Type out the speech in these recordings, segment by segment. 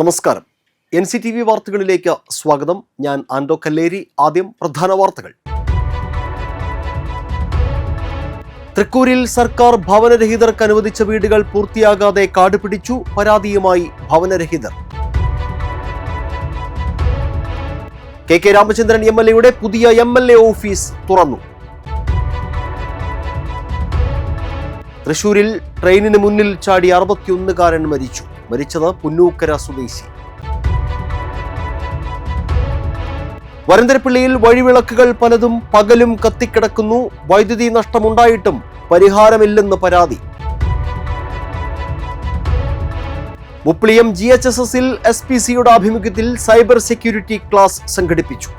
നമസ്കാരം. NCTV വാർത്തകളിലേക്ക് സ്വാഗതം. ഞാൻ ആൻഡോ കല്ലേരി. ആദ്യം പ്രധാന വാർത്തകൾ. തൃക്കൂരിൽ സർക്കാർ ഭവനരഹിതർക്ക് അനുവദിച്ച വീടുകൾ പൂർത്തിയാകാതെ കാട് പിടിച്ചു. പരാതിയുമായി ഭവനരഹിതർ. കെ രാമചന്ദ്രൻ MLA പുതിയ MLA ഓഫീസ് തുറന്നു. തൃശൂരിൽ ട്രെയിനിന് മുന്നിൽ ചാടി 61കാരൻ മരിച്ചു. മരിച്ചത് പുന്നൂക്കര സ്വദേശി. വരന്തരപ്പള്ളിയിൽ വഴിവിളക്കുകൾ പലതും പകലും കത്തിക്കിടക്കുന്നു. വൈദ്യുതി നഷ്ടമുണ്ടായിട്ടും പരിഹാരമില്ലെന്ന് പരാതി. മുപ്ലിയം GHSSൽ SPCയുടെ ആഭിമുഖ്യത്തിൽ സൈബർ സെക്യൂരിറ്റി ക്ലാസ് സംഘടിപ്പിച്ചു.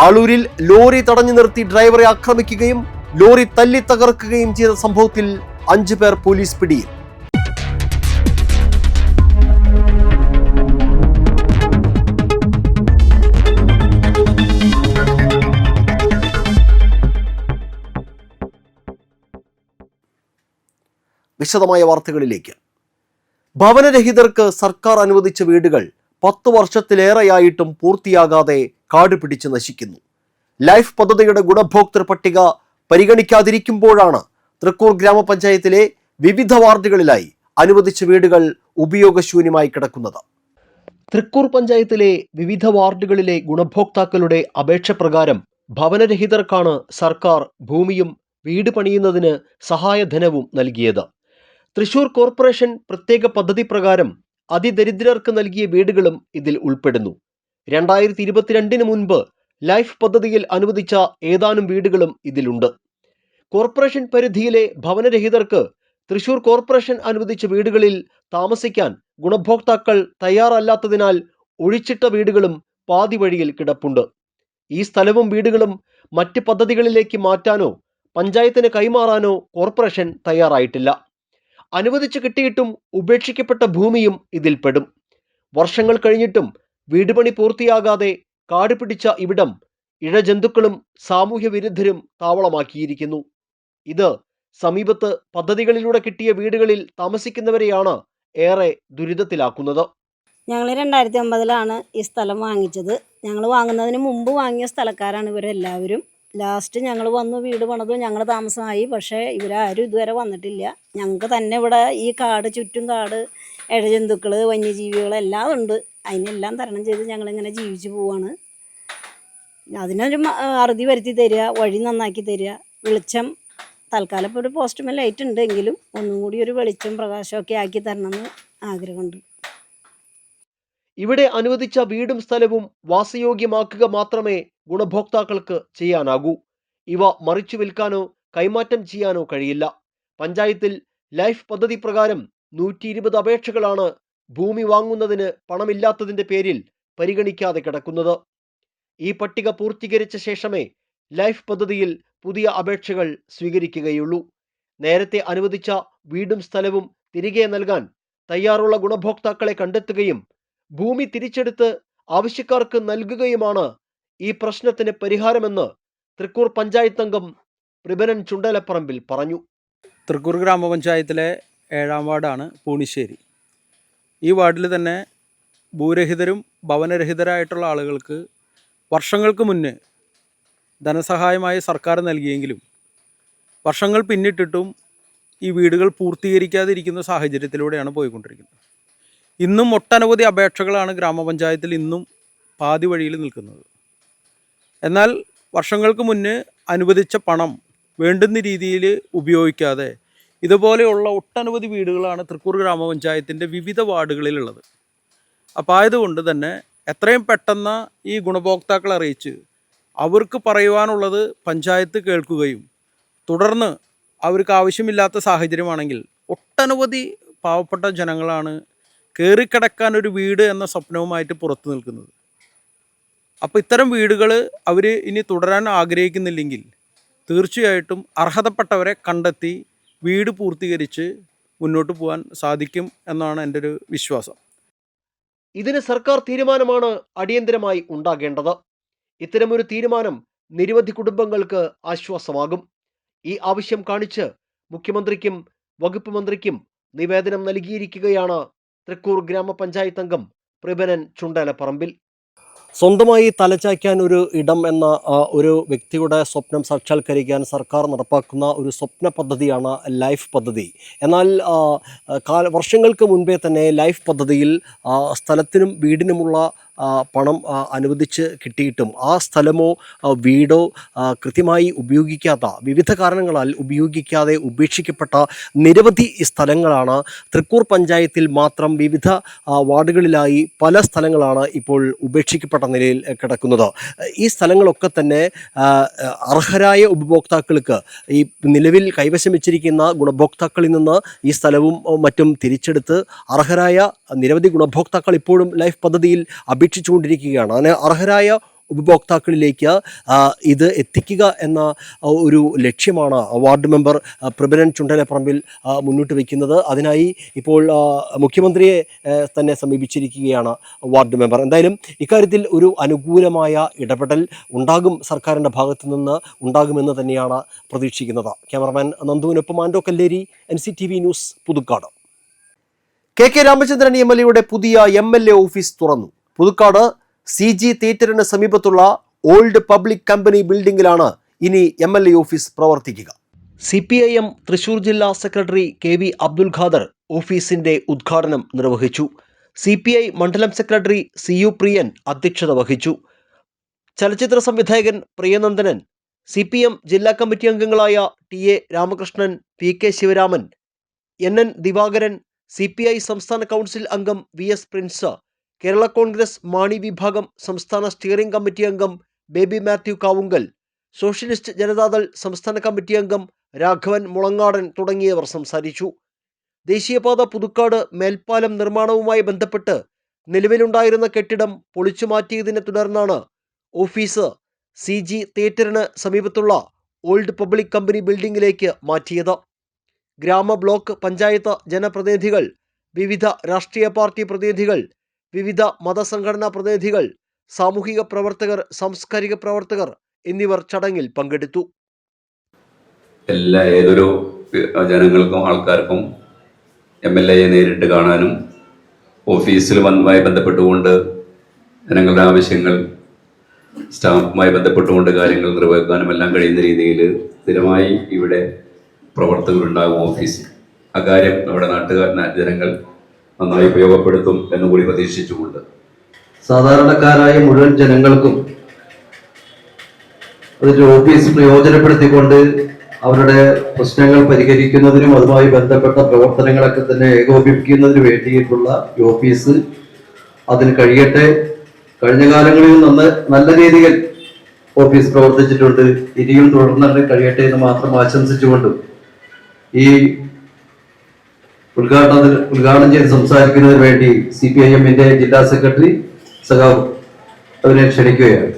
ആളൂരിൽ ലോറി തടഞ്ഞു നിർത്തി ഡ്രൈവറെ ആക്രമിക്കുകയും ലോറി തല്ലി തകർക്കുകയും ചെയ്ത സംഭവത്തിൽ 5 പേർ പോലീസ് പിടിയിൽ. വിശദമായ വാർത്തകളിലേക്ക്. ഭവനരഹിതർക്ക് സർക്കാർ അനുവദിച്ച വീടുകൾ 10 വർഷത്തിലേറെയായിട്ടും പൂർത്തിയാകാതെ കാട് പിടിച്ച് നശിക്കുന്നു. ലൈഫ് പദ്ധതിയുടെ ഗുണഭോക്തൃ പട്ടിക പരിഗണിക്കാതിരിക്കുമ്പോഴാണ് തൃക്കൂർ ഗ്രാമപഞ്ചായത്തിലെ വിവിധ വാർഡുകളിലായി അനുവദിച്ച വീടുകൾ ഉപയോഗശൂന്യമായി കിടക്കുന്നത്. തൃക്കൂർ പഞ്ചായത്തിലെ വിവിധ വാർഡുകളിലെ ഗുണഭോക്താക്കളുടെ അപേക്ഷ പ്രകാരം ഭവനരഹിതർക്കാണ് സർക്കാർ ഭൂമിയും വീട് പണിയുന്നതിന് സഹായധനവും നൽകിയത്. തൃശൂർ കോർപ്പറേഷൻ പ്രത്യേക പദ്ധതി പ്രകാരം അതിദരിദ്രർക്ക് നൽകിയ വീടുകളും ഇതിൽ ഉൾപ്പെടുന്നു. 2022 മുൻപ് ലൈഫ് പദ്ധതിയിൽ അനുവദിച്ച ഏതാനും വീടുകളും ഇതിലുണ്ട്. കോർപ്പറേഷൻ പരിധിയിലെ ഭവനരഹിതർക്ക് തൃശൂർ കോർപ്പറേഷൻ അനുവദിച്ച വീടുകളിൽ താമസിക്കാൻ ഗുണഭോക്താക്കൾ തയ്യാറല്ലാത്തതിനാൽ ഒഴിച്ചിട്ട വീടുകളും പാതി വഴിയിൽ കിടപ്പുണ്ട്. ഈ സ്ഥലവും വീടുകളും മറ്റ് പദ്ധതികളിലേക്ക് മാറ്റാനോ പഞ്ചായത്തിന് കൈമാറാനോ കോർപ്പറേഷൻ തയ്യാറായിട്ടില്ല. അനുവദിച്ചു കിട്ടിയിട്ടും ഉപേക്ഷിക്കപ്പെട്ട ഭൂമിയും ഇതിൽപ്പെടും. വർഷങ്ങൾ കഴിഞ്ഞിട്ടും വീട് പണി പൂർത്തിയാകാതെ കാട് പിടിച്ച ഇവിടം ഇഴജന്തുക്കളും സാമൂഹ്യ വിരുദ്ധരും താവളമാക്കിയിരിക്കുന്നു. ഇത് സമീപത്ത് പദ്ധതികളിലൂടെ കിട്ടിയ വീടുകളിൽ താമസിക്കുന്നവരെയാണ് ഏറെ ദുരിതത്തിലാക്കുന്നത്. ഞങ്ങൾ 2009 ഈ സ്ഥലം വാങ്ങിച്ചത്. ഞങ്ങൾ വാങ്ങുന്നതിന് മുമ്പ് വാങ്ങിയ സ്ഥലക്കാരാണ് ഇവരെല്ലാവരും. ലാസ്റ്റ് ഞങ്ങൾ വന്നു വീട് പണിതു, ഞങ്ങൾ താമസമായി. പക്ഷേ ഇവരാരും ഇതുവരെ വന്നിട്ടില്ല. ഞങ്ങൾക്ക് തന്നെ ഇവിടെ ഈ കാട്, ചുറ്റും കാട്, ഇഴജന്തുക്കൾ, വന്യജീവികൾ എല്ലാം ഉണ്ട്. അതിനെല്ലാം തരണം ചെയ്ത് ഞങ്ങളിങ്ങനെ ജീവിച്ചു പോവാണ്. അതിനൊരു അറുതി വരുത്തി തരിക, വഴി നന്നാക്കി തരിക, വെളിച്ചം തൽക്കാലം ഇപ്പോൾ ഒരു പോസ്റ്റുമേ ലൈറ്റ് ഉണ്ട് എങ്കിലും ഒന്നും കൂടി ഒരു വെളിച്ചം പ്രകാശമൊക്കെ ആക്കി തരണമെന്ന് ആഗ്രഹമുണ്ട്. ഇവിടെ അനുവദിച്ച വീടും സ്ഥലവും വാസയോഗ്യമാക്കുക മാത്രമേ ഗുണഭോക്താക്കൾക്ക് ചെയ്യാനാകൂ. ഇവ മറിച്ചു വിൽക്കാനോ കൈമാറ്റം ചെയ്യാനോ കഴിയില്ല. പഞ്ചായത്തിൽ ലൈഫ് പദ്ധതി പ്രകാരം 120 അപേക്ഷകളാണ് ഭൂമി വാങ്ങുന്നതിന് പണമില്ലാത്തതിന്റെ പേരിൽ പരിഗണിക്കാതെ കിടക്കുന്നത്. ഈ പട്ടിക പൂർത്തീകരിച്ച ശേഷമേ ലൈഫ് പദ്ധതിയിൽ പുതിയ അപേക്ഷകൾ സ്വീകരിക്കുകയുള്ളൂ. നേരത്തെ അനുവദിച്ച വീടും സ്ഥലവും തിരികെ നൽകാൻ തയ്യാറുള്ള ഗുണഭോക്താക്കളെ കണ്ടെത്തുകയും ഭൂമി തിരിച്ചെടുത്ത് ആവശ്യക്കാർക്ക് നൽകുകയുമാണ് ഈ പ്രശ്നത്തിന് പരിഹാരമെന്ന് തൃക്കൂർ പഞ്ചായത്ത് അംഗം പ്രബനൻ ചുണ്ടലപ്പറമ്പിൽ പറഞ്ഞു. തൃക്കൂർ ഗ്രാമപഞ്ചായത്തിലെ 7ാം വാർഡാണ് പൂണിശ്ശേരി. ഈ വാർഡിൽ തന്നെ ഭൂരഹിതരും ഭവനരഹിതരായിട്ടുള്ള ആളുകൾക്ക് വർഷങ്ങൾക്ക് മുന്നേ ധനസഹായമായി സർക്കാർ നൽകിയെങ്കിലും വർഷങ്ങൾ പിന്നിട്ടിട്ടും ഈ വീടുകൾ പൂർത്തീകരിക്കാതിരിക്കുന്ന സാഹചര്യത്തിലൂടെയാണ് പോയിക്കൊണ്ടിരിക്കുന്നത്. ഇന്നും ഒട്ടനവധി അപേക്ഷകളാണ് ഗ്രാമപഞ്ചായത്തിൽ ഇന്നും പാതി വഴിയിൽ നിൽക്കുന്നത്. എന്നാൽ വർഷങ്ങൾക്ക് മുന്നേ അനുവദിച്ച പണം വേണ്ടുന്ന രീതിയിൽ ഉപയോഗിക്കാതെ ഇതുപോലെയുള്ള ഒട്ടനവധി വീടുകളാണ് തൃക്കൂർ ഗ്രാമപഞ്ചായത്തിൻ്റെ വിവിധ വാർഡുകളിലുള്ളത്. അപ്പോൾ ആയതുകൊണ്ട് തന്നെ എത്രയും പെട്ടെന്ന് ഈ ഗുണഭോക്താക്കളെ അറിയിച്ച് അവർക്ക് പറയുവാനുള്ളത് പഞ്ചായത്ത് കേൾക്കുകയും തുടർന്ന് അവർക്ക് ആവശ്യമില്ലാത്ത സാഹചര്യമാണെങ്കിൽ ഒട്ടനവധി പാവപ്പെട്ട ജനങ്ങളാണ് കയറിക്കിടക്കാൻ ഒരു വീട് എന്ന സ്വപ്നവുമായിട്ട് പുറത്തു നിൽക്കുന്നത്. അപ്പോൾ ഇത്തരം വീടുകൾ അവർ ഇനി തുടരാൻ ആഗ്രഹിക്കുന്നില്ലെങ്കിൽ തീർച്ചയായിട്ടും അർഹതപ്പെട്ടവരെ കണ്ടെത്തി വീട് പൂർത്തീകരിച്ച് മുന്നോട്ട് പോകാൻ സാധിക്കും എന്നാണ് എൻ്റെ ഒരു വിശ്വാസം. ഇതിന് സർക്കാർ തീരുമാനമാണ് അടിയന്തരമായി ഉണ്ടാകേണ്ടത്. ഇത്തരമൊരു തീരുമാനം നിരവധി കുടുംബങ്ങൾക്ക് ആശ്വാസമാകും. ഈ ആവശ്യം കാണിച്ച് മുഖ്യമന്ത്രിക്കും വകുപ്പ് മന്ത്രിക്കും നിവേദനം നൽകിയിരിക്കുകയാണ് തൃക്കൂർ ഗ്രാമപഞ്ചായത്ത് അംഗം പ്രഭനൻ ചുണ്ടലപ്പറമ്പിൽ. സ്വന്തമായി തലചായ്ക്കാൻ ഒരു ഇടം എന്ന ഒരു വ്യക്തിയുടെ സ്വപ്നം സാക്ഷാത്കരിക്കാൻ സർക്കാർ നടപ്പാക്കുന്ന ഒരു സ്വപ്ന പദ്ധതിയാണ് ലൈഫ് പദ്ധതി. എന്നാൽ വർഷങ്ങൾക്ക് മുൻപേ തന്നെ ലൈഫ് പദ്ധതിയിൽ സ്ഥലത്തിനും വീടിനുമുള്ള പണം അനുവദിച്ച് കിട്ടിയിട്ടും ആ സ്ഥലമോ വീടോ കൃത്യമായി ഉപയോഗിക്കാത്ത, വിവിധ കാരണങ്ങളാൽ ഉപയോഗിക്കാതെ ഉപേക്ഷിക്കപ്പെട്ട നിരവധി സ്ഥലങ്ങളാണ് തൃക്കൂർ പഞ്ചായത്തിൽ മാത്രം വിവിധ വാർഡുകളിലായി പല സ്ഥലങ്ങളാണ് ഇപ്പോൾ ഉപേക്ഷിക്കപ്പെട്ട നിലയിൽ കിടക്കുന്നത്. ഈ സ്ഥലങ്ങളൊക്കെ തന്നെ അർഹരായ ഉപഭോക്താക്കൾക്ക്, ഈ നിലവിൽ കൈവശം വെച്ചിരിക്കുന്ന ഗുണഭോക്താക്കളിൽ നിന്ന് ഈ സ്ഥലവും മറ്റും തിരിച്ചെടുത്ത് അർഹരായ നിരവധി ഗുണഭോക്താക്കൾ ഇപ്പോഴും ലൈഫ് പദ്ധതിയിൽ അപേക്ഷിച്ചുകൊണ്ടിരിക്കുകയാണ്. അതിന് അർഹരായ ഉപഭോക്താക്കളിലേക്ക് ഇത് എത്തിക്കുക എന്ന ഒരു ലക്ഷ്യമാണ് വാർഡ് മെമ്പർ പ്രഭനൻ ചുണ്ടലപ്പറമ്പിൽ മുന്നോട്ട് വയ്ക്കുന്നത്. അതിനായി ഇപ്പോൾ മുഖ്യമന്ത്രിയെ തന്നെ സമീപിച്ചിരിക്കുകയാണ് വാർഡ് മെമ്പർ. എന്തായാലും ഇക്കാര്യത്തിൽ ഒരു അനുകൂലമായ ഇടപെടൽ ഉണ്ടാകും, സർക്കാരിൻ്റെ ഭാഗത്തു നിന്ന് ഉണ്ടാകുമെന്ന് തന്നെയാണ് പ്രതീക്ഷിക്കുന്നത്. ക്യാമറമാൻ നന്ദുവിനൊപ്പം Ando Kalleri, NCTV news, Puthukkad. KK Ramachandran MLA പുതിയ MLA ഓഫീസ് തുറന്നു. പുതുക്കാട് CG തിയേറ്ററിന് സമീപത്തുള്ള ഓൾഡ് പബ്ലിക് കമ്പനി ബിൽഡിംഗിലാണ് ഇനി MLA ഓഫീസ് പ്രവർത്തിക്കുക. CPIM തൃശൂർ ജില്ലാ സെക്രട്ടറി KV അബ്ദുൽ ഖാദർ ഓഫീസിന്റെ ഉദ്ഘാടനം നിർവഹിച്ചു. CPI മണ്ഡലം സെക്രട്ടറി CU പ്രിയൻ അധ്യക്ഷത വഹിച്ചു. ചലച്ചിത്ര സംവിധായകൻ പ്രിയനന്ദനൻ, CPM ജില്ലാ കമ്മിറ്റി അംഗങ്ങളായ TA Ramakrishnan, PK Sivaraman, NN Divakaran, CPI സംസ്ഥാന കൗൺസിൽ അംഗം VS പ്രിൻസ്, കേരള കോൺഗ്രസ് മാണി വിഭാഗം സംസ്ഥാന സ്റ്റിയറിംഗ് കമ്മിറ്റി അംഗം ബേബി മാത്യു കാവുങ്കൽ, സോഷ്യലിസ്റ്റ് ജനതാദൾ സംസ്ഥാന കമ്മിറ്റി അംഗം രാഘവൻ മുളങ്ങാടൻ തുടങ്ങിയവർ സംസാരിച്ചു. ദേശീയപാത പുതുക്കാട് മേൽപ്പാലം നിർമ്മാണവുമായി ബന്ധപ്പെട്ട് നിലവിലുണ്ടായിരുന്ന കെട്ടിടം പൊളിച്ചു മാറ്റിയതിനെ തുടർന്നാണ് ഓഫീസ് CG തിയേറ്ററിന് സമീപത്തുള്ള ഓൾഡ് പബ്ലിക് കമ്പനി ബിൽഡിംഗിലേക്ക് മാറ്റിയത്. ഗ്രാമ, ബ്ലോക്ക് പഞ്ചായത്ത് ജനപ്രതിനിധികൾ, വിവിധ രാഷ്ട്രീയ പാർട്ടി പ്രതിനിധികൾ, വിവിധ മതസംഘടനാ പ്രതിനിധികൾ, സാമൂഹിക പ്രവർത്തകർ, സാംസ്കാരിക പ്രവർത്തകർ എന്നിവർ ചടങ്ങിൽ പങ്കെടുത്തു. ഏതൊരു ജനങ്ങൾക്കും ആൾക്കാർക്കും MLAയെ നേരിട്ട് കാണാനും ഓഫീസിലുമായി ബന്ധപ്പെട്ടുകൊണ്ട് ജനങ്ങളുടെ ആവശ്യങ്ങൾ, സ്റ്റാഫുമായി ബന്ധപ്പെട്ടുകൊണ്ട് കാര്യങ്ങൾ നിർവഹിക്കാനും എല്ലാം കഴിയുന്ന രീതിയിൽ സ്ഥിരമായി ഇവിടെ പ്രവർത്തകരുണ്ടാകും ഓഫീസിൽ. അക്കാര്യം നമ്മുടെ ജനങ്ങൾ നന്നായി ഉപയോഗപ്പെടുത്തും എന്നുകൂടി പ്രതീക്ഷിച്ചുകൊണ്ട് സാധാരണക്കാരായ മുഴുവൻ ജനങ്ങൾക്കും അതിൻ്റെ ഓഫീസ് പ്രയോജനപ്പെടുത്തിക്കൊണ്ട് അവരുടെ പ്രശ്നങ്ങൾ പരിഹരിക്കുന്നതിനും അതുമായി ബന്ധപ്പെട്ട പ്രവർത്തനങ്ങളൊക്കെ തന്നെ ഏകോപിപ്പിക്കുന്നതിന് വേണ്ടിയിട്ടുള്ള ഈ ഓഫീസ് അതിന് കഴിയട്ടെ. കഴിഞ്ഞ കാലങ്ങളിൽ നല്ല രീതിയിൽ ഓഫീസ് പ്രവർത്തിച്ചിട്ടുണ്ട്. ഇനിയും തുടർന്ന് കഴിയട്ടെ എന്ന് മാത്രം ആശംസിച്ചുകൊണ്ടും ഈ ഉദ്ഘാടനം ചെയ്ത് സംസാരിക്കുന്നതിന് വേണ്ടി CPIM-ന്റെ ജില്ലാ സെക്രട്ടറി സഖാവ് അവരെ ക്ഷണിക്കുകയാണ്.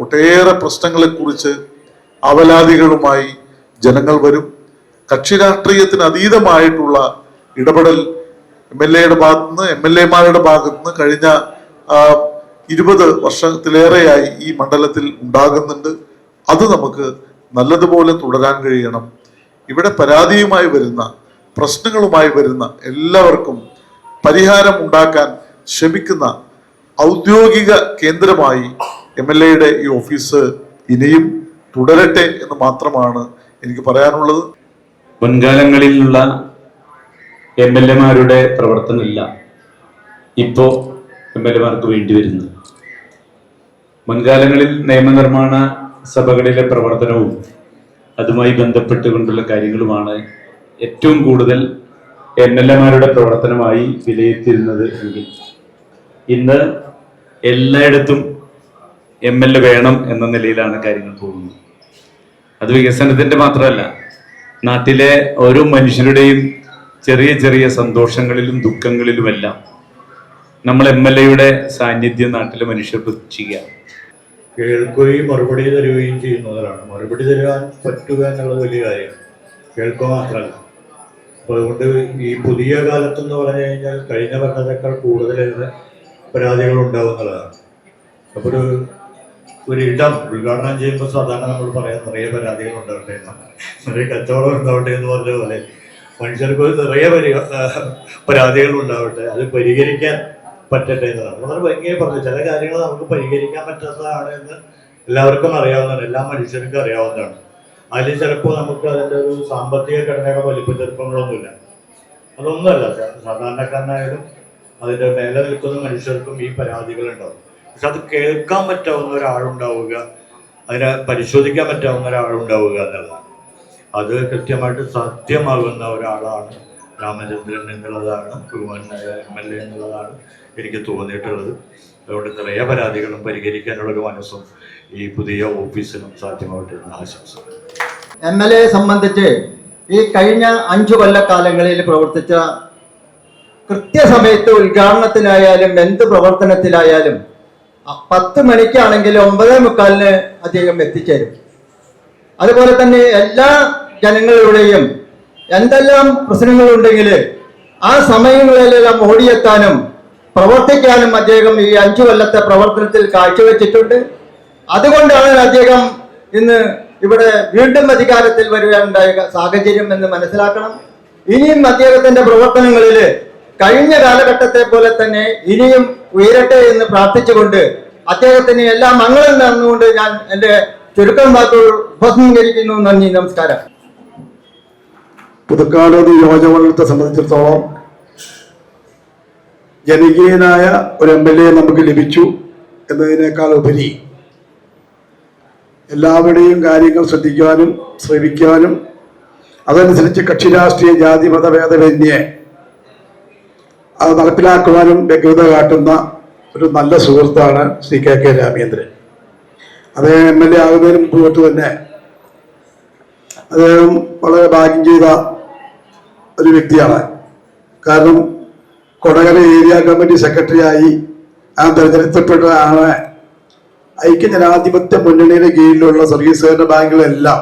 ഒട്ടേറെ പ്രശ്നങ്ങളെ കുറിച്ച് അവലാദികളുമായി ജനങ്ങൾ വരും. കക്ഷി രാഷ്ട്രീയത്തിന് അതീതമായിട്ടുള്ള ഇടപെടൽ MLAയുടെ ഭാഗത്തുനിന്ന്, MLAമാരുടെ ഭാഗത്തുനിന്ന് കഴിഞ്ഞ 20 വർഷത്തിലേറെയായി ഈ മണ്ഡലത്തിൽ ഉണ്ടാകുന്നുണ്ട്. അത് നമുക്ക് നല്ലതുപോലെ തുടരാൻ കഴിയണം. ഇവിടെ പരാതിയുമായി വരുന്ന, പ്രശ്നങ്ങളുമായി വരുന്ന എല്ലാവർക്കും പരിഹാരം ഉണ്ടാക്കാൻ ശ്രമിക്കുന്ന ഔദ്യോഗിക കേന്ദ്രമായി MLAയുടെ ഈ ഓഫീസ് ഇനിയും തുടരട്ടെ എന്ന് മാത്രമാണ് എനിക്ക് പറയാനുള്ളത്. മുൻകാലങ്ങളിലുള്ള MLAമാരുടെ പ്രവർത്തനമില്ല ഇപ്പോൾ MLAമാർക്ക് വേണ്ടി വരുന്നത്. മുൻകാലങ്ങളിൽ നിയമനിർമ്മാണ സഭകളിലെ പ്രവർത്തനവും അതുമായി ബന്ധപ്പെട്ടുകൊണ്ടുള്ള കാര്യങ്ങളുമാണ് ഏറ്റവും കൂടുതൽ MLAമാരുടെ പ്രവർത്തനമായി വിലയിരുത്തിയിരുന്നത് എങ്കിൽ ഇന്ന് എല്ലായിടത്തും MLA വേണം എന്ന നിലയിലാണ് കാര്യങ്ങൾ പോകുന്നത്. അത് വികസനത്തിന്റെ മാത്രമല്ല, നാട്ടിലെ ഓരോ മനുഷ്യരുടെയും ചെറിയ ചെറിയ സന്തോഷങ്ങളിലും ദുഃഖങ്ങളിലുമെല്ലാം നമ്മൾ MLAയുടെ സാന്നിധ്യം നാട്ടിലെ മനുഷ്യർ പ്രതീക്ഷിക്കുക. കേൾക്കുകയും മറുപടി തരുകയും ചെയ്യുന്നവരാണ്. മറുപടി തരാൻ പറ്റുക എന്നുള്ളത് വലിയ കാര്യമാണ്, കേൾക്കുക മാത്രമല്ല. അപ്പോൾ അതുകൊണ്ട് ഈ പുതിയ കാലത്തെന്ന് പറഞ്ഞു കഴിഞ്ഞാൽ കഴിഞ്ഞ ഭരണത്തേക്കാൾ കൂടുതലേറെ പരാതികൾ ഉണ്ടാവുന്നതാണ്. അപ്പോൾ ഒരു ഇടം ഉദ്ഘാടനം ചെയ്യുമ്പോൾ സാധാരണ നമ്മൾ പറയാൻ നിറയെ പരാതികൾ ഉണ്ടാവട്ടെ, നിറയെ കച്ചവടം ഉണ്ടാവട്ടെ എന്ന് പറഞ്ഞ പോലെ മനുഷ്യർക്ക് നിറയെ പരാതികൾ ഉണ്ടാവട്ടെ, അത് പരിഹരിക്കാൻ പറ്റട്ടെ എന്നതാണ്. വളരെ ഭംഗിയായി പറഞ്ഞു. ചില കാര്യങ്ങൾ നമുക്ക് പരിഹരിക്കാൻ പറ്റാത്തതാണ് എന്ന് എല്ലാവർക്കും അറിയാവുന്നതാണ്, എല്ലാ മനുഷ്യർക്കും അറിയാവുന്നതാണ്. അതിൽ ചിലപ്പോൾ നമുക്ക് അതിൻ്റെ ഒരു സാമ്പത്തിക ഘടനയുടെ വലിപ്പച്ചെറുപ്പങ്ങളൊന്നുമില്ല, അതൊന്നുമല്ല. സാധാരണക്കാരനായാലും അതിൻ്റെ മേലെ നിൽക്കുന്ന മനുഷ്യർക്കും ഈ പരാതികൾ ഉണ്ടാവും. പക്ഷെ അത് കേൾക്കാൻ പറ്റാവുന്ന ഒരാളുണ്ടാവുക, അതിനെ പരിശോധിക്കാൻ പറ്റാവുന്ന ഒരാളുണ്ടാവുക എന്നുള്ളതാണ്. അത് കൃത്യമായിട്ട് സത്യമാകുന്ന ഒരാളാണ് രാമചന്ദ്രൻ എന്നുള്ളതാണ്, ബഹുമാനായ MLA എന്നുള്ളതാണ് എനിക്ക് തോന്നിയിട്ടുള്ളത്. അതുകൊണ്ട് നിറയെ പരാതികളും പരിഹരിക്കാനുള്ളൊരു മനസ്സും ഈ പുതിയ ഓഫീസിനും സാധ്യമാവട്ടെ എന്ന് ആശംസിക്കുന്നു. MLA സംബന്ധിച്ച് ഈ കഴിഞ്ഞ 5 കൊല്ലക്കാലങ്ങളിൽ പ്രവർത്തിച്ച കൃത്യസമയത്ത് ഉദ്ഘാടനത്തിലായാലും എന്ത് പ്രവർത്തനത്തിലായാലും 10 മണിക്കാണെങ്കിൽ 9:45 അദ്ദേഹം എത്തിച്ചേരും. അതുപോലെ തന്നെ എല്ലാ ജനങ്ങളുടെയും എന്തെല്ലാം പ്രശ്നങ്ങളുണ്ടെങ്കിൽ ആ സമയങ്ങളിലെല്ലാം ഓടിയെത്താനും പ്രവർത്തിക്കാനും അദ്ദേഹം ഈ 5 കൊല്ലത്തെ പ്രവർത്തനത്തിൽ കാഴ്ചവെച്ചിട്ടുണ്ട്. അതുകൊണ്ടാണ് അദ്ദേഹം ഇന്ന് ഇവിടെ വീണ്ടും അധികാരത്തിൽ വരുവാനുണ്ടായ സാഹചര്യം എന്ന് മനസ്സിലാക്കണം. ഇനിയും അദ്ദേഹത്തിന്റെ പ്രവർത്തനങ്ങളിൽ കഴിഞ്ഞ കാലഘട്ടത്തെ പോലെ തന്നെ ഇനിയും ഉയരട്ടെ എന്ന് പ്രാർത്ഥിച്ചുകൊണ്ട് അദ്ദേഹത്തിന് എല്ലാ മംഗളം നേർന്നുകൊണ്ട് ഞാൻ എൻ്റെ ചുരുക്കം വാക്കുകൾ ഉപസംഹരിക്കുന്നു. നന്ദി, നമസ്കാരം. പുതുക്കാട് നിയോജകമണ്ഡലത്തെ സംബന്ധിച്ചിടത്തോളം ജനകീയനായ ഒരു MLA നമുക്ക് ലഭിച്ചു എന്നതിനേക്കാൾ ഉപരി എല്ലാവരുടെയും കാര്യങ്ങൾ ശ്രദ്ധിക്കാനും ശ്രമിക്കാനും അതനുസരിച്ച് കക്ഷി രാഷ്ട്രീയ ജാതി മതഭേദമന്യേ അത് നടപ്പിലാക്കുവാനും വ്യഗ്രത കാട്ടുന്ന ഒരു നല്ല സുഹൃത്താണ് ശ്രീ KK രാമേന്ദ്രൻ. അദ്ദേഹം MLA ആകുന്നതിന് മുമ്പ് തൊട്ട് തന്നെ അദ്ദേഹം വളരെ ഭാഗ്യം ചെയ്ത ഒരു വ്യക്തിയാണ്. കാരണം കൊടകര ഏരിയ കമ്മിറ്റി സെക്രട്ടറിയായി തെരഞ്ഞെടുക്കപ്പെട്ടതാണ്. ഐക്യജനാധിപത്യ മുന്നണിയുടെ കീഴിലുള്ള സർവീസ് സഹകരണ ബാങ്കുകളെല്ലാം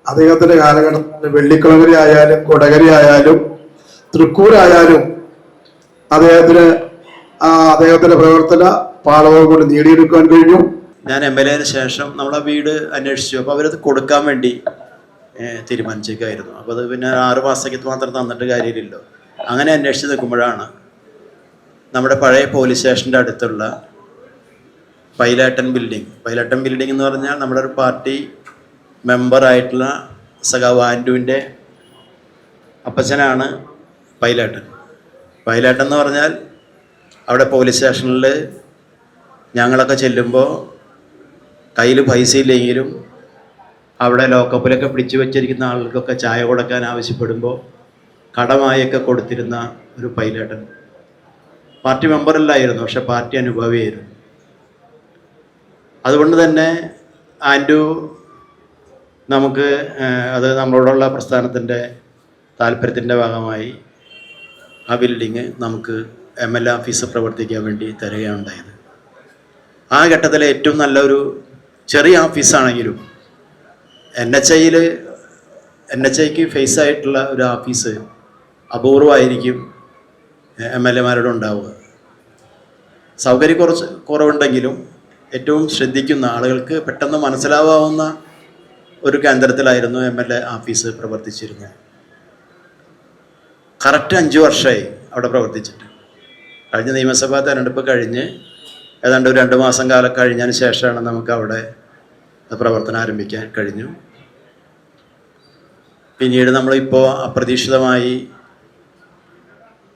അദ്ദേഹത്തിന്റെ കാലഘട്ടത്തിൽ വെള്ളിക്കുളങ്ങര ആയാലും കൊടകര ആയാലും തൃക്കൂരായാലും അദ്ദേഹത്തിന്റെ പ്രവർത്തന പാഠവും കൊണ്ട് നേടിയെടുക്കാൻ കഴിഞ്ഞു. ഞാൻ MLA-ന് ശേഷം നമ്മളെ വീട് അന്വേഷിച്ചു. അപ്പോൾ അവരത് കൊടുക്കാൻ വേണ്ടി തീരുമാനിച്ചേക്കായിരുന്നു. അപ്പോൾ അത് പിന്നെ 6 മാസത്തേക്ക് മാത്രം തന്നിട്ട് കാര്യമില്ലല്ലോ. അങ്ങനെ അന്വേഷിച്ച് നിൽക്കുമ്പോഴാണ് നമ്മുടെ പഴയ പോലീസ് സ്റ്റേഷൻ്റെ അടുത്തുള്ള പൈലാട്ടൻ ബിൽഡിംഗ് എന്ന് പറഞ്ഞാൽ നമ്മുടെ ഒരു പാർട്ടി മെമ്പറായിട്ടുള്ള സഖാവ് ആൻഡുവിൻ്റെ അപ്പച്ചനാണ് പൈലാട്ടൻ എന്ന് പറഞ്ഞാൽ അവിടെ പോലീസ് സ്റ്റേഷനിൽ ഞങ്ങളൊക്കെ ചെല്ലുമ്പോൾ കയ്യിൽ പൈസ ഇല്ലെങ്കിലും അവിടെ ലോക്കപ്പിലൊക്കെ പിടിച്ചു വെച്ചിരിക്കുന്ന ആളുകൾക്കൊക്കെ ചായ കൊടുക്കാൻ ആവശ്യപ്പെടുമ്പോൾ കടമായൊക്കെ കൊടുത്തിരുന്ന ഒരു പൈലാട്ടൻ. പാർട്ടി മെമ്പറല്ലായിരുന്നു, പക്ഷെ പാർട്ടി അനുഭാവിയായിരുന്നു. അതുകൊണ്ട് തന്നെ ആൻഡു നമുക്ക് അത് നമ്മളോടുള്ള പ്രസ്ഥാനത്തിൻ്റെ താല്പര്യത്തിൻ്റെ ഭാഗമായി ആ ബിൽഡിങ് നമുക്ക് MLA ഓഫീസ് പ്രവർത്തിക്കാൻ വേണ്ടി തരികയാണ് ഉണ്ടായത്. ആ ഘട്ടത്തിലെ ഏറ്റവും നല്ലൊരു ചെറിയ ഓഫീസാണെങ്കിലും NHIക്ക് ഫേസ് ആയിട്ടുള്ള ഒരു ഓഫീസ് അപൂർവമായിരിക്കും MLA-മാരോട് ഉണ്ടാവുക. സൗകര്യം കുറവുണ്ടെങ്കിലും ഏറ്റവും ശ്രദ്ധിക്കുന്ന ആളുകൾക്ക് പെട്ടെന്ന് മനസ്സിലാവാവുന്ന ഒരു കേന്ദ്രത്തിലായിരുന്നു MLA ഓഫീസ് പ്രവർത്തിച്ചിരുന്നത്. കറക്റ്റ് 5 വർഷമായി അവിടെ പ്രവർത്തിച്ചിട്ട്. കഴിഞ്ഞ നിയമസഭാ തെരഞ്ഞെടുപ്പ് കഴിഞ്ഞ് ഏതാണ്ട് ഒരു 2 മാസം കാലം കഴിഞ്ഞതിന് ശേഷമാണ് നമുക്ക് അവിടെ പ്രവർത്തനം ആരംഭിക്കാൻ കഴിഞ്ഞു. പിന്നീട് നമ്മളിപ്പോൾ അപ്രതീക്ഷിതമായി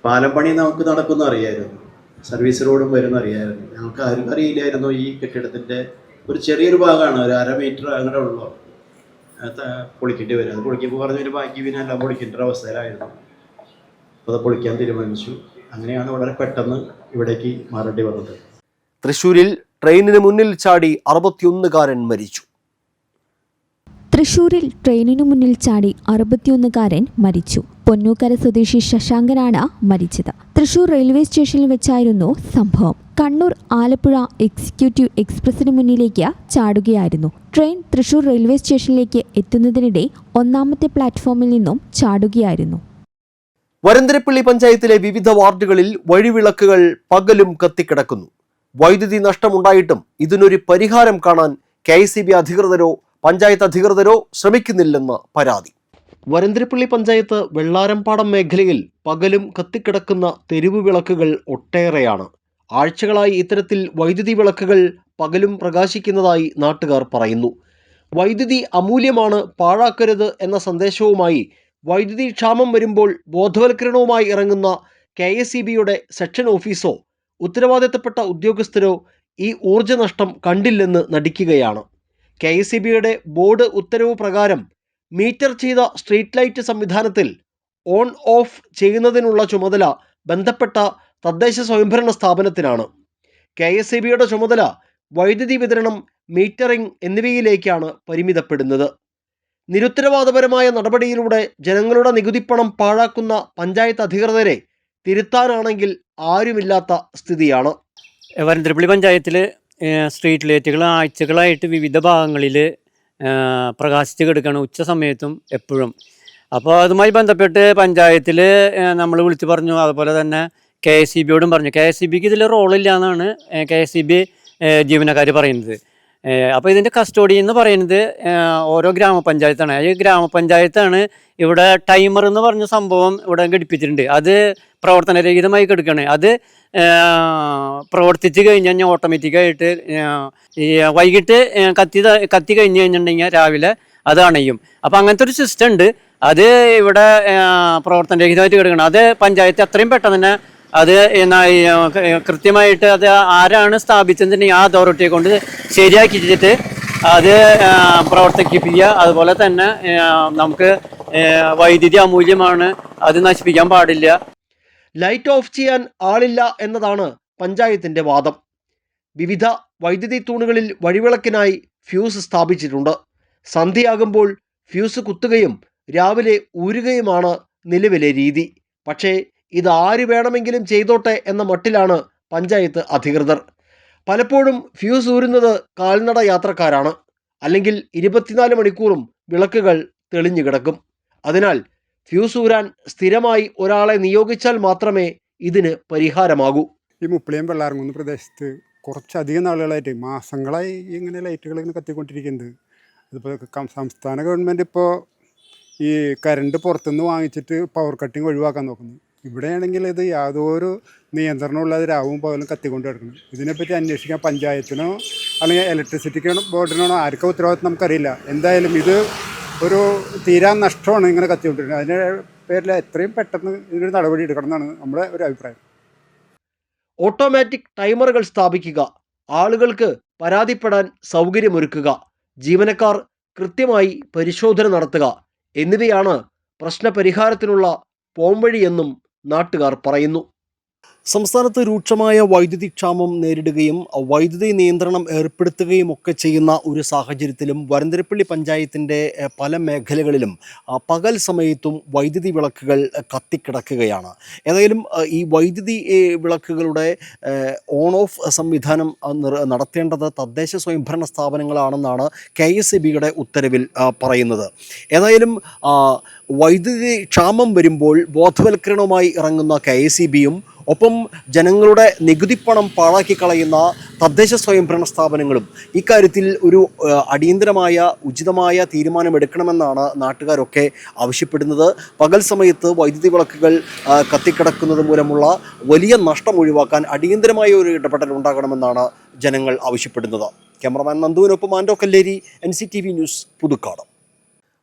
പാലം പണി നമുക്ക് നടക്കുമെന്ന് അറിയായിരുന്നു, സർവീസ് റോഡും വരുമെന്ന് അറിയായിരുന്നു. ഞങ്ങൾക്ക് ആരും അറിയില്ലായിരുന്നു ഈ കെട്ടിടത്തിൻ്റെ ഒരു ചെറിയൊരു ഭാഗമാണ്, ഒരു 1/2 മീറ്റർ അങ്ങനെ ഉള്ളൂ പൊളിക്കേണ്ടി വരും. അത് പൊളിക്കുമ്പോൾ പറഞ്ഞൊരു ബാക്കി പിന്നെ എല്ലാം പൊളിക്കേണ്ട ഒരു അവസ്ഥയിലായിരുന്നു. അപ്പോൾ അത് പൊളിക്കാൻ തീരുമാനിച്ചു. അങ്ങനെയാണ് വളരെ പെട്ടെന്ന് ഇവിടേക്ക് മാറേണ്ടി വന്നത്. തൃശ്ശൂരിൽ ട്രെയിനിന് മുന്നിൽ ചാടി 61-കാരൻ മരിച്ചു. തൃശൂരിൽ ട്രെയിനിനു മുന്നിൽ ചാടി 61-കാരൻ മരിച്ചു. പൊന്നൂക്കര സ്വദേശി ശശാങ്കനാണ് മരിച്ചത്. തൃശൂർ റെയിൽവേ സ്റ്റേഷനിൽ വെച്ചായിരുന്നു സംഭവം. കണ്ണൂർ ആലപ്പുഴ എക്സിക്യൂട്ടീവ് എക്സ്പ്രസിന് മുന്നിലേക്ക് ചാടുകയായിരുന്നു. ട്രെയിൻ തൃശൂർ റെയിൽവേ സ്റ്റേഷനിലേക്ക് എത്തുന്നതിനിടെ 1ാമത്തെ പ്ലാറ്റ്ഫോമിൽ നിന്നും ചാടുകയായിരുന്നു. വരന്തരപ്പള്ളി പഞ്ചായത്തിലെ വിവിധ വാർഡുകളിൽ വഴിവിളക്കുകൾ പകലും കത്തിക്കിടക്കുന്നു. വൈദ്യുതി നഷ്ടമുണ്ടായിട്ടും ഇതിനൊരു പരിഹാരം കാണാൻ KICB അധികൃതരോ പഞ്ചായത്ത് അധികൃതരോ ശ്രമിക്കുന്നില്ലെന്ന് പരാതി. വരന്തരപ്പള്ളി പഞ്ചായത്ത് വെള്ളാരംപാടം മേഖലയിൽ പകലും കത്തിക്കിടക്കുന്ന തെരുവ് വിളക്കുകൾ ഒട്ടേറെയാണ്. ആഴ്ചകളായി ഇത്തരത്തിൽ വൈദ്യുതി വിളക്കുകൾ പകലും പ്രകാശിക്കുന്നതായി നാട്ടുകാർ പറയുന്നു. വൈദ്യുതി അമൂല്യമാണ്, പാഴാക്കരുത് എന്ന സന്ദേശവുമായി വൈദ്യുതി ക്ഷാമം വരുമ്പോൾ ബോധവൽക്കരണവുമായി ഇറങ്ങുന്ന KSEBയുടെ സെക്ഷൻ ഓഫീസോ ഉത്തരവാദിത്തപ്പെട്ട ഉദ്യോഗസ്ഥരോ ഈ ഊർജ്ജ നഷ്ടം കണ്ടില്ലെന്ന് നടിക്കുകയാണ്. KSEBയുടെ ബോർഡ് ഉത്തരവ് പ്രകാരം മീറ്റർ ചെയ്ത സ്ട്രീറ്റ് ലൈറ്റ് സംവിധാനത്തിൽ ഓൺ ഓഫ് ചെയ്യുന്നതിനുള്ള ചുമതല ബന്ധപ്പെട്ട തദ്ദേശ സ്വയംഭരണ സ്ഥാപനത്തിനാണ്. KSEBയുടെ ചുമതല വൈദ്യുതി വിതരണം, മീറ്ററിംഗ് എന്നിവയിലേക്കാണ് പരിമിതപ്പെടുന്നത്. നിരുത്തരവാദപരമായ നടപടിയിലൂടെ ജനങ്ങളുടെ നികുതിപ്പണം പാഴാക്കുന്ന പഞ്ചായത്ത് അധികൃതരെ തിരുത്താനാണെങ്കിൽ ആരുമില്ലാത്ത സ്ഥിതിയാണ്. വരന്തരപ്പള്ളി പഞ്ചായത്തിൽ സ്ട്രീറ്റ് ലൈറ്റുകൾ ആഴ്ചകളായിട്ട് വിവിധ ഭാഗങ്ങളിൽ പ്രകാശിച്ച് കിടക്കണം, ഉച്ച സമയത്തും എപ്പോഴും. അപ്പോൾ അതുമായി ബന്ധപ്പെട്ട് പഞ്ചായത്തിൽ നമ്മൾ വിളിച്ചു പറഞ്ഞു. അതുപോലെ തന്നെ KSEBയോടും പറഞ്ഞു. KSEBക്ക് ഇതിൽ റോളില്ല എന്നാണ് KSEB ജീവനക്കാർ പറയുന്നത്. അപ്പോൾ ഇതിൻ്റെ കസ്റ്റോഡി എന്ന് പറയുന്നത് ഓരോ ഗ്രാമപഞ്ചായത്താണ്. ഈ ഗ്രാമപഞ്ചായത്താണ് ഇവിടെ ടൈമർ എന്ന് പറഞ്ഞ സംഭവം ഇവിടെ ഘടിപ്പിച്ചിട്ടുണ്ട്. അത് പ്രവർത്തനരഹിതമായി കിടക്കുകയാണ്. അത് പ്രവർത്തിച്ച് കഴിഞ്ഞ് കഴിഞ്ഞാൽ ഓട്ടോമാറ്റിക്കായിട്ട് ഈ വൈകിട്ട് കത്തി കഴിഞ്ഞ് കഴിഞ്ഞിട്ടുണ്ടെങ്കിൽ രാവിലെ അത് അണയും. അപ്പോൾ അങ്ങനത്തെ ഒരു സിസ്റ്റം ഉണ്ട്. അത് ഇവിടെ പ്രവർത്തനരഹിതമായിട്ട് കിടക്കണം. അത് പഞ്ചായത്ത് എത്രയും പെട്ടെന്ന് തന്നെ അത് കൃത്യമായിട്ട് അത് ആരാണ് സ്ഥാപിച്ചതെന്നുണ്ടെങ്കിൽ ആ അതോറിറ്റിയെ കൊണ്ട് ശരിയാക്കിയിട്ട് അത് പ്രവർത്തിപ്പിക്കുക. അതുപോലെ തന്നെ നമുക്ക് വൈദ്യുതി അമൂല്യമാണ്, അത് നശിപ്പിക്കാൻ പാടില്ല. ലൈറ്റ് ഓഫ് ചെയ്യാൻ ആളില്ല എന്നതാണ് പഞ്ചായത്തിൻ്റെ വാദം. വിവിധ വൈദ്യുതി തൂണുകളിൽ വഴിവിളക്കിനായി ഫ്യൂസ് സ്ഥാപിച്ചിട്ടുണ്ട്. സന്ധ്യയാകുമ്പോൾ ഫ്യൂസ് കുത്തുകയും രാവിലെ ഊരുകയുമാണ് നിലവിലെ രീതി. പക്ഷേ ഇത് ആര് വേണമെങ്കിലും ചെയ്തോട്ടെ എന്ന മട്ടിലാണ് പഞ്ചായത്ത് അധികൃതർ. പലപ്പോഴും ഫ്യൂസ് ഊരുന്നത് കാൽനട യാത്രക്കാരാണ്. അല്ലെങ്കിൽ 24 മണിക്കൂറും വിളക്കുകൾ തെളിഞ്ഞു കിടക്കും. അതിനാൽ ഫ്യൂസ് ഊരാൻ സ്ഥിരമായി ഒരാളെ നിയോഗിച്ചാൽ മാത്രമേ ഇതിന് പരിഹാരമാകൂ. ഈ മുപ്പിളിയം വെള്ളാരംകുന്ന് പ്രദേശത്ത് കുറച്ചധികം നാളുകളായിട്ട് മാസങ്ങളായി ഇങ്ങനെ ലൈറ്റുകൾ ഇങ്ങനെ കത്തിക്കൊണ്ടിരിക്കുന്നത്. ഇതിപ്പോൾ സംസ്ഥാന ഗവൺമെൻറ് ഇപ്പോൾ ഈ കറണ്ട് പുറത്തുനിന്ന് വാങ്ങിച്ചിട്ട് പവർ കട്ടിങ് ഒഴിവാക്കാൻ നോക്കുന്നു. ഇവിടെയാണെങ്കിൽ ഇത് യാതൊരു നിയന്ത്രണമില്ലാതെ രാവും പകലും കത്തിക്കൊണ്ട് കിടക്കുന്നു. ഇതിനെപ്പറ്റി അന്വേഷിക്കാൻ പഞ്ചായത്തിനോ അല്ലെങ്കിൽ ഇലക്ട്രിസിറ്റി ബോർഡിനോ ആർക്കോ ഉത്തരവാദിത്വം നമുക്കറിയില്ല. എന്തായാലും ഇത് ഒരു തീരാ നഷ്ടമാണ് ഇങ്ങനെ കത്തിക്കൊണ്ടിരിക്കുന്നത്. അതിൻ്റെ പേരിൽ എത്രയും പെട്ടെന്ന് ഇതിനൊരു നടപടി എടുക്കണം എന്നാണ് നമ്മുടെ ഒരു അഭിപ്രായം. ഓട്ടോമാറ്റിക് ടൈമറുകൾ സ്ഥാപിക്കുക, ആളുകൾക്ക് പരാതിപ്പെടാൻ സൗകര്യമൊരുക്കുക, ജീവനക്കാർ കൃത്യമായി പരിശോധന നടത്തുക എന്നിവയാണ് പ്രശ്നപരിഹാരത്തിനുള്ള പോംവഴിയെന്നും നാട്ടുകാർ പറയുന്നു. സംസ്ഥാനത്ത് രൂക്ഷമായ വൈദ്യുതി ക്ഷാമം നേരിടുകയും വൈദ്യുതി നിയന്ത്രണം ഏർപ്പെടുത്തുകയും ഒക്കെ ചെയ്യുന്ന ഒരു സാഹചര്യത്തിലും വരന്തരപ്പള്ളി പഞ്ചായത്തിൻ്റെ പല മേഖലകളിലും പകൽ സമയത്തും വൈദ്യുതി വിളക്കുകൾ കത്തിക്കിടക്കുകയാണ്. ഏതായാലും ഈ വൈദ്യുതി വിളക്കുകളുടെ ഓൺ ഓഫ് സംവിധാനം നടത്തേണ്ടത് തദ്ദേശ സ്വയംഭരണ സ്ഥാപനങ്ങളാണെന്നാണ് KSEBയുടെ ഉത്തരവിൽ പറയുന്നത്. ഏതായാലും വൈദ്യുതി ക്ഷാമം വരുമ്പോൾ ബോധവൽക്കരണവുമായി ഇറങ്ങുന്ന KSEBയും ഒപ്പം ജനങ്ങളുടെ നികുതിപ്പണം പാഴാക്കി കളയുന്ന തദ്ദേശ സ്വയംഭരണ സ്ഥാപനങ്ങളും ഇക്കാര്യത്തിൽ ഒരു അടിയന്തരമായ ഉചിതമായ തീരുമാനമെടുക്കണമെന്നാണ് നാട്ടുകാരൊക്കെ ആവശ്യപ്പെടുന്നത്. പകൽ സമയത്ത് വൈദ്യുതി വിളക്കുകൾ കത്തിക്കിടക്കുന്നത് മൂലമുള്ള വലിയ നഷ്ടം ഒഴിവാക്കാൻ അടിയന്തരമായ ഒരു ഇടപെടൽ ഉണ്ടാകണമെന്നാണ് ജനങ്ങൾ ആവശ്യപ്പെടുന്നത്. ക്യാമറമാൻ നന്ദുവിനൊപ്പം ആൻഡോ കല്ലേരി, NCTV ന്യൂസ്, പുതുക്കാട്.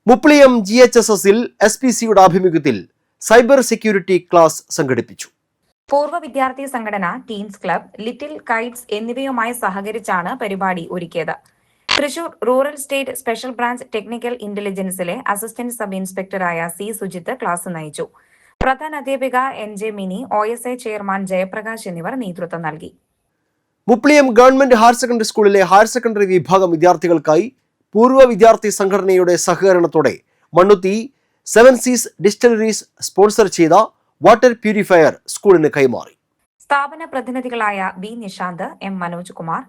മുപ്പിളിയം GHSSൽ SPCയുടെ ആഭിമുഖ്യത്തിൽ സൈബർ സെക്യൂരിറ്റി ക്ലാസ് സംഘടിപ്പിച്ചു. പൂർവ്വ വിദ്യാർത്ഥി സംഘടന, ടീൻസ് ക്ലബ്, ലിറ്റിൽ കൈറ്റ്സ് എന്നിവയുമായി സഹകരിച്ചാണ് പരിപാടി ഒരുക്കിയത്. Thrissur rural state special branch technical ഇന്റലിജൻസിലെ അസിസ്റ്റന്റ് സബ് ഇൻസ്പെക്ടറായ C. സുജിത്ത് ക്ലാസ് നയിച്ചു. പ്രധാന അധ്യാപിക NJ Mini, OSA chairman Jayaprakash എന്നിവർ നേതൃത്വം നൽകി. മുപ്പിളിയം ഗവൺമെന്റ് ഹയർ സെക്കൻഡറി സ്കൂളിലെ ഹയർ സെക്കൻഡറി വിഭാഗം വിദ്യാർത്ഥികൾക്കായി പൂർവ്വ വിദ്യാർത്ഥി സംഘടനയുടെ സഹകരണത്തോടെ മണ്ണുത്തി 7 Seas ഡിസ്റ്റിലറീസ് സ്പോൺസർ ചെയ്ത വാട്ടർ പ്യൂരിഫയർ സ്കൂളിന് കൈമാറി. സ്ഥാപന പ്രതിനിധികളായ B. Nishant, M. Manoj Kumar,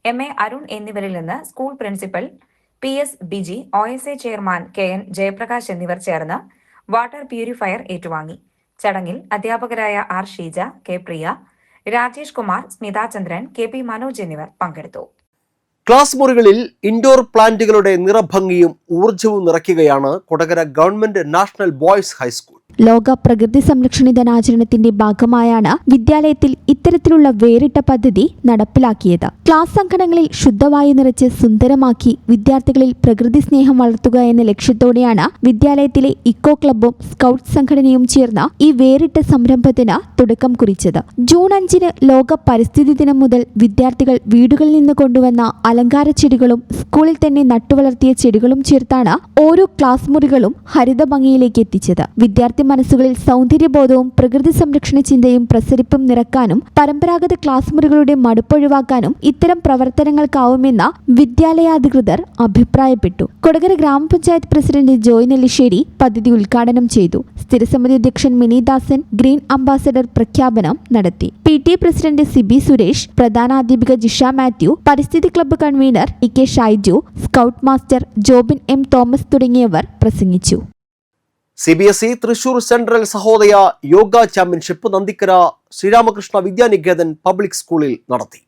MA Arun എന്നിവരിൽ നിന്ന് school principal PS Biji, OSA chairman KN Jayaprakash എന്നിവർ ചേർന്ന് വാട്ടർ പ്യൂരിഫയർ ഏറ്റുവാങ്ങി. ചടങ്ങിൽ അധ്യാപകരായ R. ഷീജ, K. പ്രിയ, രാജേഷ് കുമാർ, സ്മിതാ ചന്ദ്രൻ, KP മനോജ് എന്നിവർ പങ്കെടുത്തു. ക്ലാസ് മുറികളിൽ ഇൻഡോർ പ്ലാന്റുകളുടെ നിറഭംഗിയും ഊർജവും നിറയ്ക്കുകയാണ് Kodakara government national boys high school. ലോക പ്രകൃതി സംരക്ഷണ ദിനാചരണത്തിന്റെ ഭാഗമായാണ് വിദ്യാലയത്തിൽ ഇത്തരത്തിലുള്ള വേറിട്ട പദ്ധതി നടപ്പിലാക്കിയത്. ക്ലാസ് അങ്കണങ്ങളിൽ ശുദ്ധവായു നിറച്ച് സുന്ദരമാക്കി വിദ്യാർത്ഥികളിൽ പ്രകൃതി സ്നേഹം വളർത്തുക എന്ന ലക്ഷ്യത്തോടെയാണ് വിദ്യാലയത്തിലെ ഇക്കോ ക്ലബ്ബും സ്കൗട്ട് സംഘടനയും ചേർന്ന് ഈ വേറിട്ട സംരംഭത്തിന് തുടക്കം കുറിച്ചത്. ജൂൺ 5 ലോക പരിസ്ഥിതി ദിനം മുതൽ വിദ്യാർത്ഥികൾ വീടുകളിൽ നിന്ന് കൊണ്ടുവന്ന അലങ്കാര ചെടികളും സ്കൂളിൽ തന്നെ നട്ടുവളർത്തിയ ചെടികളും ചേർത്താണ് ഓരോ ക്ലാസ് മുറികളും ഹരിത ഭംഗിയിലേക്ക് എത്തിച്ചത്. വിദ്യാർത്ഥി മനസ്സുകളിൽ സൗന്ദര്യബോധവും പ്രകൃതി സംരക്ഷണ ചിന്തയും പ്രസരിപ്പും നിറക്കാനും പരമ്പരാഗത ക്ലാസ് മുറികളുടെ മടുപ്പൊഴിവാക്കാനും ഇത്തരം പ്രവർത്തനങ്ങൾക്കാവുമെന്ന് വിദ്യാലയാധികൃതർ അഭിപ്രായപ്പെട്ടു. കൊടകര ഗ്രാമപഞ്ചായത്ത് പ്രസിഡന്റ് ജോയ് നെല്ലിശ്ശേരി പദ്ധതി ഉദ്ഘാടനം ചെയ്തു. സ്ഥിരസമിതി അധ്യക്ഷൻ മിനിദാസൻ ഗ്രീൻ അംബാസഡർ പ്രഖ്യാപനം നടത്തി. PTA പ്രസിഡന്റ് സിബി സുരേഷ്, പ്രധാനാധ്യാപിക ജിഷ മാത്യു, പരിസ്ഥിതി club convener E K. Shaiju, scout master Jobin M. Thomas തുടങ്ങിയവർ പ്രസംഗിച്ചു. CBSE Thrissur central Sahodaya yoga championship Nandikkara Sreeramakrishna Vidyanikethan public സ്കൂളിൽ നടത്തി.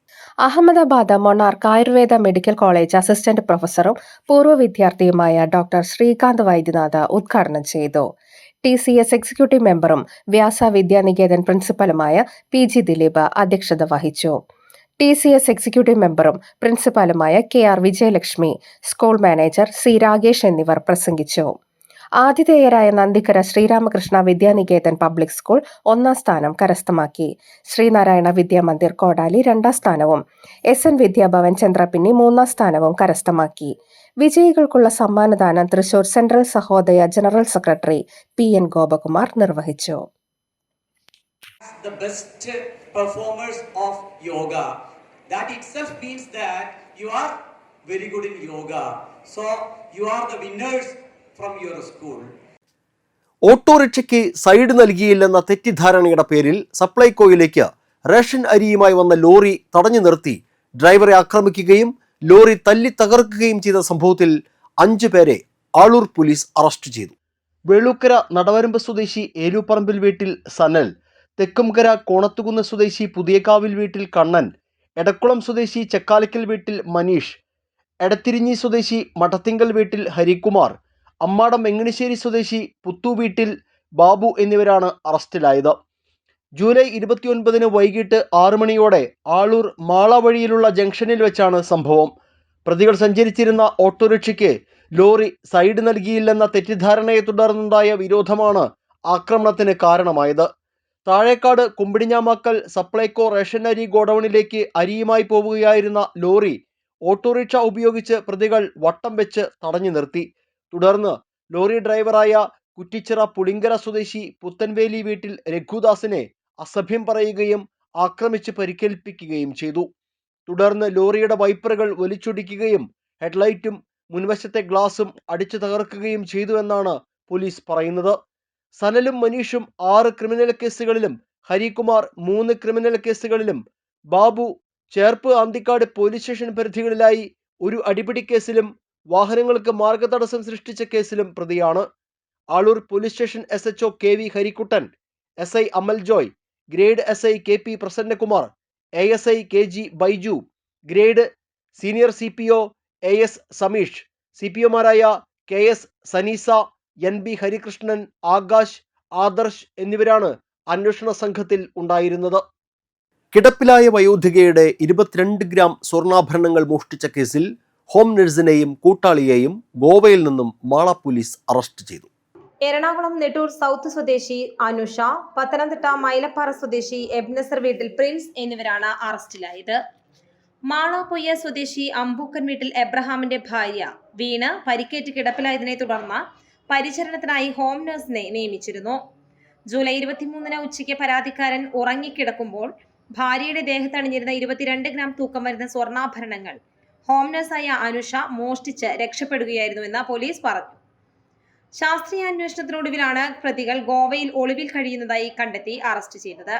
Ahmedabad monarch Ayurveda medical college assistant പ്രൊഫസറും പൂർവ്വ വിദ്യാർത്ഥിയുമായ ഡോക്ടർ ശ്രീകാന്ത് വൈദ്യനാഥ് ഉദ്ഘാടനം ചെയ്തു. TCS എക്സിക്യൂട്ടീവ് മെമ്പറും വ്യാസ വിദ്യാനികേതൻ പ്രിൻസിപ്പലുമായ PG ദിലീപ് അധ്യക്ഷത വഹിച്ചു. TCS എക്സിക്യൂട്ടീവ് മെമ്പറും പ്രിൻസിപ്പാലുമായ KR Vijayalakshmi, school manager C. Ragesh എന്നിവർ പ്രസംഗിച്ചു. ആതിഥേയരായ നന്ദിക്കര ശ്രീരാമകൃഷ്ണ വിദ്യാനികേതൻ പബ്ലിക് സ്കൂൾ 1ാം സ്ഥാനം കരസ്ഥമാക്കി. ശ്രീനാരായണ വിദ്യാമന്ദിർ കോടാലി 2ാം സ്ഥാനവും SN വിദ്യാഭവൻ ചന്ദ്രപിന്നി 3ാം സ്ഥാനവും കരസ്ഥമാക്കി. വിജയികൾക്കുള്ള സമ്മാനദാനം Thrissur central Sahodaya general secretary PN Gopakumar നിർവഹിച്ചു. The best performers of yoga. That itself means that you are very good in yoga. So you are the winners from your school. ഓട്ടോറിക്ഷയ്ക്ക് സൈഡ് നൽകിയില്ലെന്ന തെറ്റിദ്ധാരണയുടെ പേരിൽ സപ്ലൈകോയിലേക്ക് റേഷൻ അരിയുമായി വന്ന ലോറി തടഞ്ഞു നിർത്തി ഡ്രൈവറെ ആക്രമിക്കുകയും ലോറി തല്ലി തകർക്കുകയും ചെയ്ത സംഭവത്തിൽ 5 പേരെ ആളൂർ പോലീസ് അറസ്റ്റ് ചെയ്തു. വെള്ളൂക്കര നടവരമ്പ് സ്വദേശി ഏലൂപ്പറമ്പിൽ വീട്ടിൽ സനൽ, തെക്കുംകര കോണത്തുകുന്ന് സ്വദേശി പുതിയകാവിൽ വീട്ടിൽ കണ്ണൻ, എടക്കുളം സ്വദേശി ചെക്കാലക്കൽ വീട്ടിൽ മനീഷ്, എടത്തിരിഞ്ഞി സ്വദേശി മഠത്തിങ്കൽ വീട്ടിൽ ഹരികുമാർ, അമ്മാടം എങ്ങണിശ്ശേരി സ്വദേശി പുത്തു വീട്ടിൽ ബാബു എന്നിവരാണ് അറസ്റ്റിലായത്. ജൂലൈ 29 വൈകിട്ട് 6 മണിയോടെ ആളൂർ മാള വഴിയിലുള്ള ജംഗ്ഷനിൽ വെച്ചാണ് സംഭവം. പ്രതികൾ സഞ്ചരിച്ചിരുന്ന ഓട്ടോറിക്ഷയ്ക്ക് ലോറി സൈഡ് നൽകിയില്ലെന്ന തെറ്റിദ്ധാരണയെ തുടർന്നുണ്ടായ വിരോധമാണ് ആക്രമണത്തിന് കാരണമായത്. താഴേക്കാട് കുമ്പിടിഞ്ഞാമാക്കൽ സപ്ലൈകോ റേഷൻ അരി ഗോഡൌണിലേക്ക് അരിയുമായി പോവുകയായിരുന്ന ലോറി ഓട്ടോറിക്ഷ ഉപയോഗിച്ച് പ്രതികൾ വട്ടം വെച്ച് തടഞ്ഞു നിർത്തി. തുടർന്ന് ലോറി ഡ്രൈവറായ കുറ്റിച്ചിറ പുളിങ്കര സ്വദേശി പുത്തൻവേലി വീട്ടിൽ രഘുദാസിനെ അസഭ്യം പറയുകയും ആക്രമിച്ച് പരിക്കേൽപ്പിക്കുകയും ചെയ്തു. തുടർന്ന് ലോറിയുടെ വൈപ്പറുകൾ വലിച്ചൊടിക്കുകയും ഹെഡ്ലൈറ്റും മുൻവശത്തെ ഗ്ലാസും അടിച്ചു തകർക്കുകയും ചെയ്തുവെന്നാണ് പോലീസ് പറയുന്നത്. സനലും മനീഷും 6 ക്രിമിനൽ കേസുകളിലും ഹരികുമാർ 3 ക്രിമിനൽ കേസുകളിലും ബാബു ചേർപ്പ് അന്തിക്കാട് പോലീസ് സ്റ്റേഷൻ പരിധികളിലായി 1 അടിപിടി കേസിലും വാഹനങ്ങൾക്ക് മാർഗതടസ്സം സൃഷ്ടിച്ച കേസിലും പ്രതിയാണ്. Aloor police station SHO KV Harikuttan, SI Amal Joy, grade SI KP Prasannakumar, ASI KG Baiju, grade senior CPO AS Sameesh, CPOമാരായ KS സനീസ, NB ഹരികൃഷ്ണൻ, ആകാശ്, ആദർശ് എന്നിവരാണ് അന്വേഷണ സംഘത്തിൽ ഉണ്ടായിരുന്നത്. കിടപ്പിലായ വയോധികയുടെ 22 ഗ്രാം സ്വർണ്ണാഭരണങ്ങൾ മോഷ്ടിച്ച കേസിൽ ഹോം നഴ്സിനെയും കൂട്ടാളിയെയും ഗോവയിൽ നിന്നും മാള പോലീസ് അറസ്റ്റ് ചെയ്തു. എറണാകുളം നെട്ടൂർ സൗത്ത് സ്വദേശി അനുഷ, പത്തനംതിട്ട മൈലപ്പാറ സ്വദേശി എബ്നസർ വീട്ടിൽ പ്രിൻസ് എന്നിവരാണ് അറസ്റ്റിലായത്. മാളാപ്പൊയ്യ സ്വദേശി അമ്പൂക്കൻ വീട്ടിൽ എബ്രഹാമിന്റെ ഭാര്യ വീണ് പരിക്കേറ്റ് കിടപ്പിലായതിനെ തുടർന്ന് പരിചരണത്തിനായി ഹോം നഴ്സിനെ നിയമിച്ചിരുന്നു. ജൂലൈ 23 ഉച്ചയ്ക്ക് പരാതിക്കാരൻ ഉറങ്ങിക്കിടക്കുമ്പോൾ ഭാര്യയുടെ ദേഹത്തണിഞ്ഞിരുന്ന 22 ഗ്രാം തൂക്കം വരുന്ന സ്വർണ്ണാഭരണങ്ങൾ ഹോം നഴ്സായ അനുഷ മോഷ്ടിച്ച് രക്ഷപ്പെടുകയായിരുന്നുവെന്ന് പോലീസ് പറഞ്ഞു. ശാസ്ത്രീയ അന്വേഷണത്തിനൊടുവിലാണ് പ്രതികൾ ഗോവയിൽ ഒളിവിൽ കഴിയുന്നതായി കണ്ടെത്തി അറസ്റ്റ് ചെയ്തത്.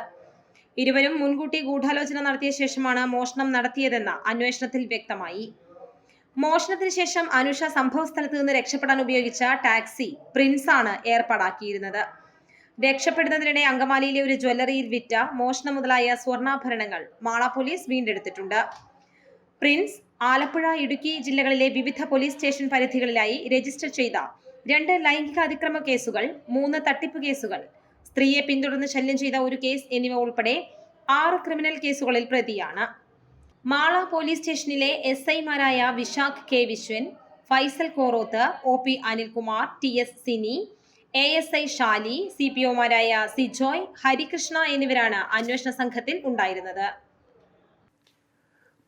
ഇരുവരും മുൻകൂട്ടി ഗൂഢാലോചന നടത്തിയ ശേഷമാണ് മോഷണം നടത്തിയതെന്ന് അന്വേഷണത്തിൽ വ്യക്തമായി. മോഷണത്തിന് ശേഷം അനുഷ സംഭവ സ്ഥലത്ത് നിന്ന് രക്ഷപ്പെടാൻ ഉപയോഗിച്ച ടാക്സി പ്രിൻസ് ആണ് ഏർപ്പാടാക്കിയിരുന്നത്. രക്ഷപ്പെടുന്നതിനിടെ അങ്കമാലിയിലെ ഒരു ജ്വല്ലറിയിൽ വിറ്റ മോഷണം മുതലായ സ്വർണ്ണാഭരണങ്ങൾ മാള പോലീസ് വീണ്ടെടുത്തിട്ടുണ്ട്. പ്രിൻസ് ആലപ്പുഴ, ഇടുക്കി ജില്ലകളിലെ വിവിധ പോലീസ് സ്റ്റേഷൻ പരിധികളിലായി രജിസ്റ്റർ ചെയ്ത 2 ലൈംഗിക അതിക്രമ കേസുകൾ, 3 തട്ടിപ്പ് കേസുകൾ, സ്ത്രീയെ പിന്തുടർന്ന് ശല്യം ചെയ്ത 1 കേസ് എന്നിവ ഉൾപ്പെടെ 6 ക്രിമിനൽ കേസുകളിൽ പ്രതിയാണ്. മാള പോലീസ് സ്റ്റേഷനിലെ SI-മാരായ Vishakh K Vishwan, Faisal Koroth, OP Anilkumar, TS Sini, ASI Shali, CPO-മാരായ സിജോയ്, ഹരികൃഷ്ണ എന്നിവരാണ് അന്വേഷണ സംഘത്തിൽ ഉണ്ടായിരുന്നത്.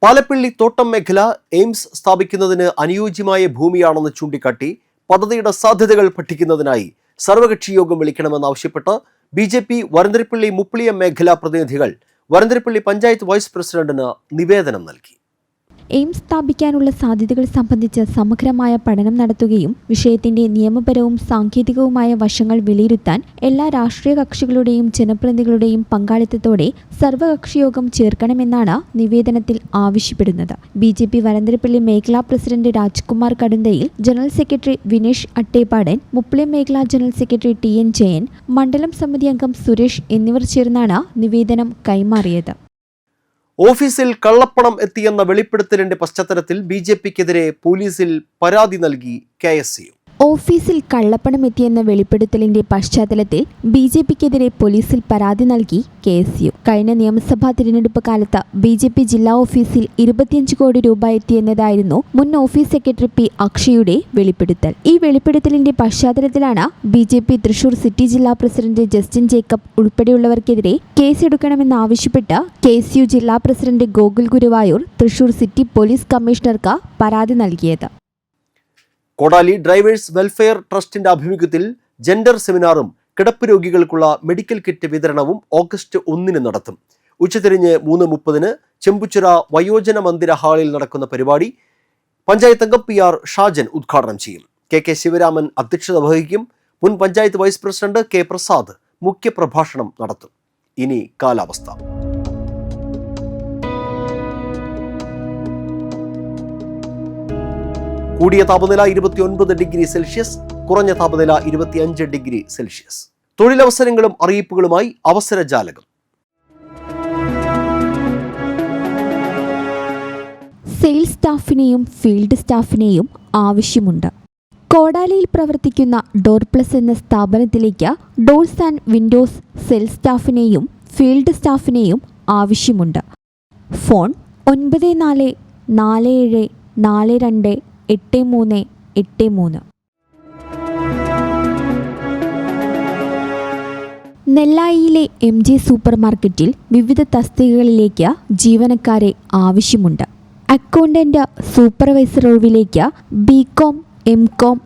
പാലപ്പിള്ളി തോട്ടം മേഖല എയിംസ് സ്ഥാപിക്കുന്നതിന് അനുയോജ്യമായ ഭൂമിയാണെന്ന് ചൂണ്ടിക്കാട്ടി പദ്ധതിയുടെ സാധ്യതകൾ പഠിക്കുന്നതിനായി സർവകക്ഷി യോഗം വിളിക്കണമെന്നാവശ്യപ്പെട്ട് BJP വരന്തരപ്പള്ളി മുപ്പിളിയം മേഖലാ പ്രതിനിധികൾ വരന്തരപ്പള്ളി പഞ്ചായത്ത് വൈസ് പ്രസിഡന്റിന് നിവേദനം നൽകി. എയിംസ് സ്ഥാപിക്കാനുള്ള സാധ്യതകൾ സംബന്ധിച്ച് സമഗ്രമായ പഠനം നടത്തുകയും വിഷയത്തിന്റെ നിയമപരവും സാങ്കേതികവുമായ വശങ്ങൾ വിലയിരുത്താൻ എല്ലാ രാഷ്ട്രീയ കക്ഷികളുടെയും ജനപ്രതിനിധികളുടെയും പങ്കാളിത്തത്തോടെ സർവകക്ഷിയോഗം ചേർക്കണമെന്നാണ് നിവേദനത്തിൽ ആവശ്യപ്പെടുന്നത്. BJP വരന്തരപ്പള്ളി മേഖലാ president Rajkumar Kadunthayil, general secretary Vinesh Attepadan, Muppiliyam മേഖലാ ജനറൽ സെക്രട്ടറി TN ജയൻ, മണ്ഡലം സമിതി അംഗം സുരേഷ് എന്നിവർ ചേർന്നാണ് നിവേദനം കൈമാറിയത്. ഓഫീസിൽ കള്ളപ്പണം എത്തിയെന്ന വെളിപ്പെടുത്തലിന്റെ പശ്ചാത്തലത്തിൽ BJPക്കെതിരെ പോലീസിൽ പരാതി നൽകി KSU. ഓഫീസിൽ കള്ളപ്പണം എത്തിയെന്ന വെളിപ്പെടുത്തലിന്റെ പശ്ചാത്തലത്തിൽ BJPക്കെതിരെ പോലീസിൽ പരാതി നൽകി KSU. കഴിഞ്ഞ നിയമസഭാ തിരഞ്ഞെടുപ്പ് കാലത്ത് BJP ജില്ലാ ഓഫീസിൽ 25 കോടി രൂപ എത്തിയെന്നതായിരുന്നു മുൻ ഓഫീസ് സെക്രട്ടറി P. അക്ഷയുടെ വെളിപ്പെടുത്തൽ. ഈ വെളിപ്പെടുത്തലിന്റെ പശ്ചാത്തലത്തിലാണ് BJP തൃശൂർ സിറ്റി ജില്ലാ പ്രസിഡന്റ് ജസ്റ്റിൻ ജേക്കബ് ഉൾപ്പെടെയുള്ളവർക്കെതിരെ കേസെടുക്കണമെന്നാവശ്യപ്പെട്ട് KSU ജില്ലാ president Gokul Guruvayur Thrissur city police കമ്മീഷണർക്ക് പരാതി നൽകിയത്. കോടാലി ഡ്രൈവേഴ്സ് വെൽഫെയർ ട്രസ്റ്റിന്റെ ആഭിമുഖ്യത്തിൽ ജെൻഡർ സെമിനാറും കിടപ്പ് രോഗികൾക്കുള്ള മെഡിക്കൽ കിറ്റ് വിതരണവും ഓഗസ്റ്റ് 1 നടത്തും. ഉച്ചതിരിഞ്ഞ് 3:30 ചെമ്പുച്ചിറ വയോജന മന്ദിര ഹാളിൽ നടക്കുന്ന പരിപാടി പഞ്ചായത്ത് അംഗം PR ഷാജൻ ഉദ്ഘാടനം ചെയ്യും. KK ശിവരാമൻ അധ്യക്ഷത വഹിക്കും. മുൻ panchayat vice president K. Prasad മുഖ്യപ്രഭാഷണം നടത്തും. ഇനി കാലാവസ്ഥ. കൂടിയ താപനില 29 ഡിഗ്രി സെൽഷ്യസ്, കുറഞ്ഞ താപനില 25 ഡിഗ്രി സെൽഷ്യസ്. തൊഴിലവസരങ്ങളും അറിയിപ്പുകളുമായി അവസരജാലകം. സെയിൽസ് സ്റ്റാഫിനെയും ഫീൽഡ് സ്റ്റാഫിനെയും ആവശ്യമുണ്ട്. കോടാലിയിൽ പ്രവർത്തിക്കുന്ന ഡോർ പ്ലസ് എന്ന സ്ഥാപനത്തിലേക്ക് ഡോർസ് ആൻഡ് വിൻഡോസ് സെയിൽസ് സ്റ്റാഫിനെയും ഫീൽഡ് സ്റ്റാഫിനെയും ആവശ്യമുണ്ട്. ഫോൺ 9447428383. നെല്ലായിയിലെ MJ സൂപ്പർ മാർക്കറ്റിൽ വിവിധ തസ്തികകളിലേക്ക് ജീവനക്കാരെ ആവശ്യമുണ്ട്. അക്കൗണ്ടന്റ്, സൂപ്പർവൈസർ ഒഴിവിലേക്ക് BCom, MCom,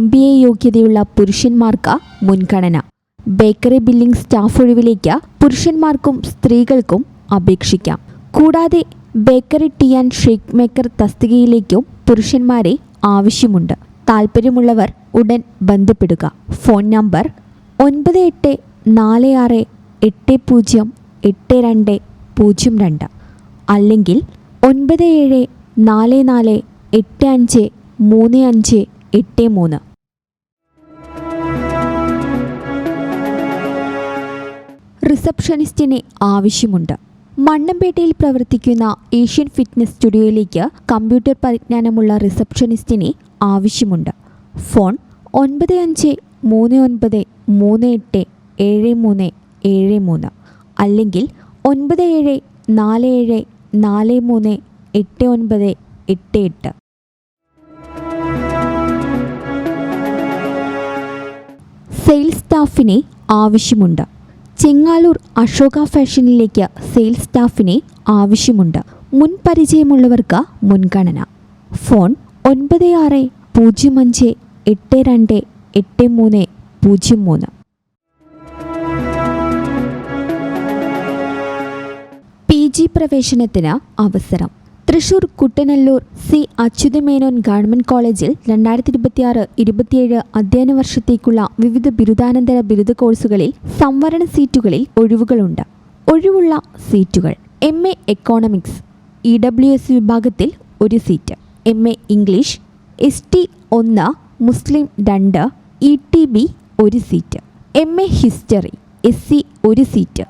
MBA യോഗ്യതയുള്ള പുരുഷന്മാർക്ക് മുൻഗണന. ബേക്കറി ബില്ലിംഗ് സ്റ്റാഫ് ഒഴിവിലേക്ക് പുരുഷന്മാർക്കും സ്ത്രീകൾക്കും അപേക്ഷിക്കാം. കൂടാതെ bakery tea and shake maker തസ്തികയിലേക്കും പുരുഷന്മാരെ ആവശ്യമുണ്ട്. താൽപ്പര്യമുള്ളവർ ഉടൻ ബന്ധപ്പെടുക. ഫോൺ നമ്പർ 9846808202 അല്ലെങ്കിൽ 9744853583. റിസപ്ഷനിസ്റ്റിനെ ആവശ്യമുണ്ട്. മണ്ണമ്പേട്ടയിൽ പ്രവർത്തിക്കുന്ന ഏഷ്യൻ ഫിറ്റ്നസ് സ്റ്റുഡിയോയിലേക്ക് കമ്പ്യൂട്ടർ പരിജ്ഞാനമുള്ള റിസപ്ഷനിസ്റ്റിനെ ആവശ്യമുണ്ട്. ഫോൺ 9539387373 അല്ലെങ്കിൽ 9747438988. സെയിൽസ് സ്റ്റാഫിനെ ആവശ്യമുണ്ട്. ചെങ്ങാലൂർ അശോക ഫാഷനിലേക്ക് സെയിൽസ് സ്റ്റാഫിനെ ആവശ്യമുണ്ട്. മുൻ പരിചയമുള്ളവർക്ക് മുൻഗണന. ഫോൺ 9605828303. PG പ്രവേശനത്തിന് അവസരം. തൃശൂർ കുട്ടനല്ലൂർ C. അച്യുതമേനോൻ ഗവൺമെന്റ് കോളേജിൽ 2026-27 അധ്യയന വർഷത്തേക്കുള്ള വിവിധ ബിരുദാനന്തര ബിരുദ കോഴ്സുകളിൽ സംവരണ സീറ്റുകളിൽ ഒഴിവുകളുണ്ട്. ഒഴിവുള്ള സീറ്റുകൾ: MA എക്കോണമിക്സ് EWS വിഭാഗത്തിൽ 1 സീറ്റ്, MA ഇംഗ്ലീഷ് ST 1, മുസ്ലിം 2, ETB 1 seat, MA history SC 1 seat,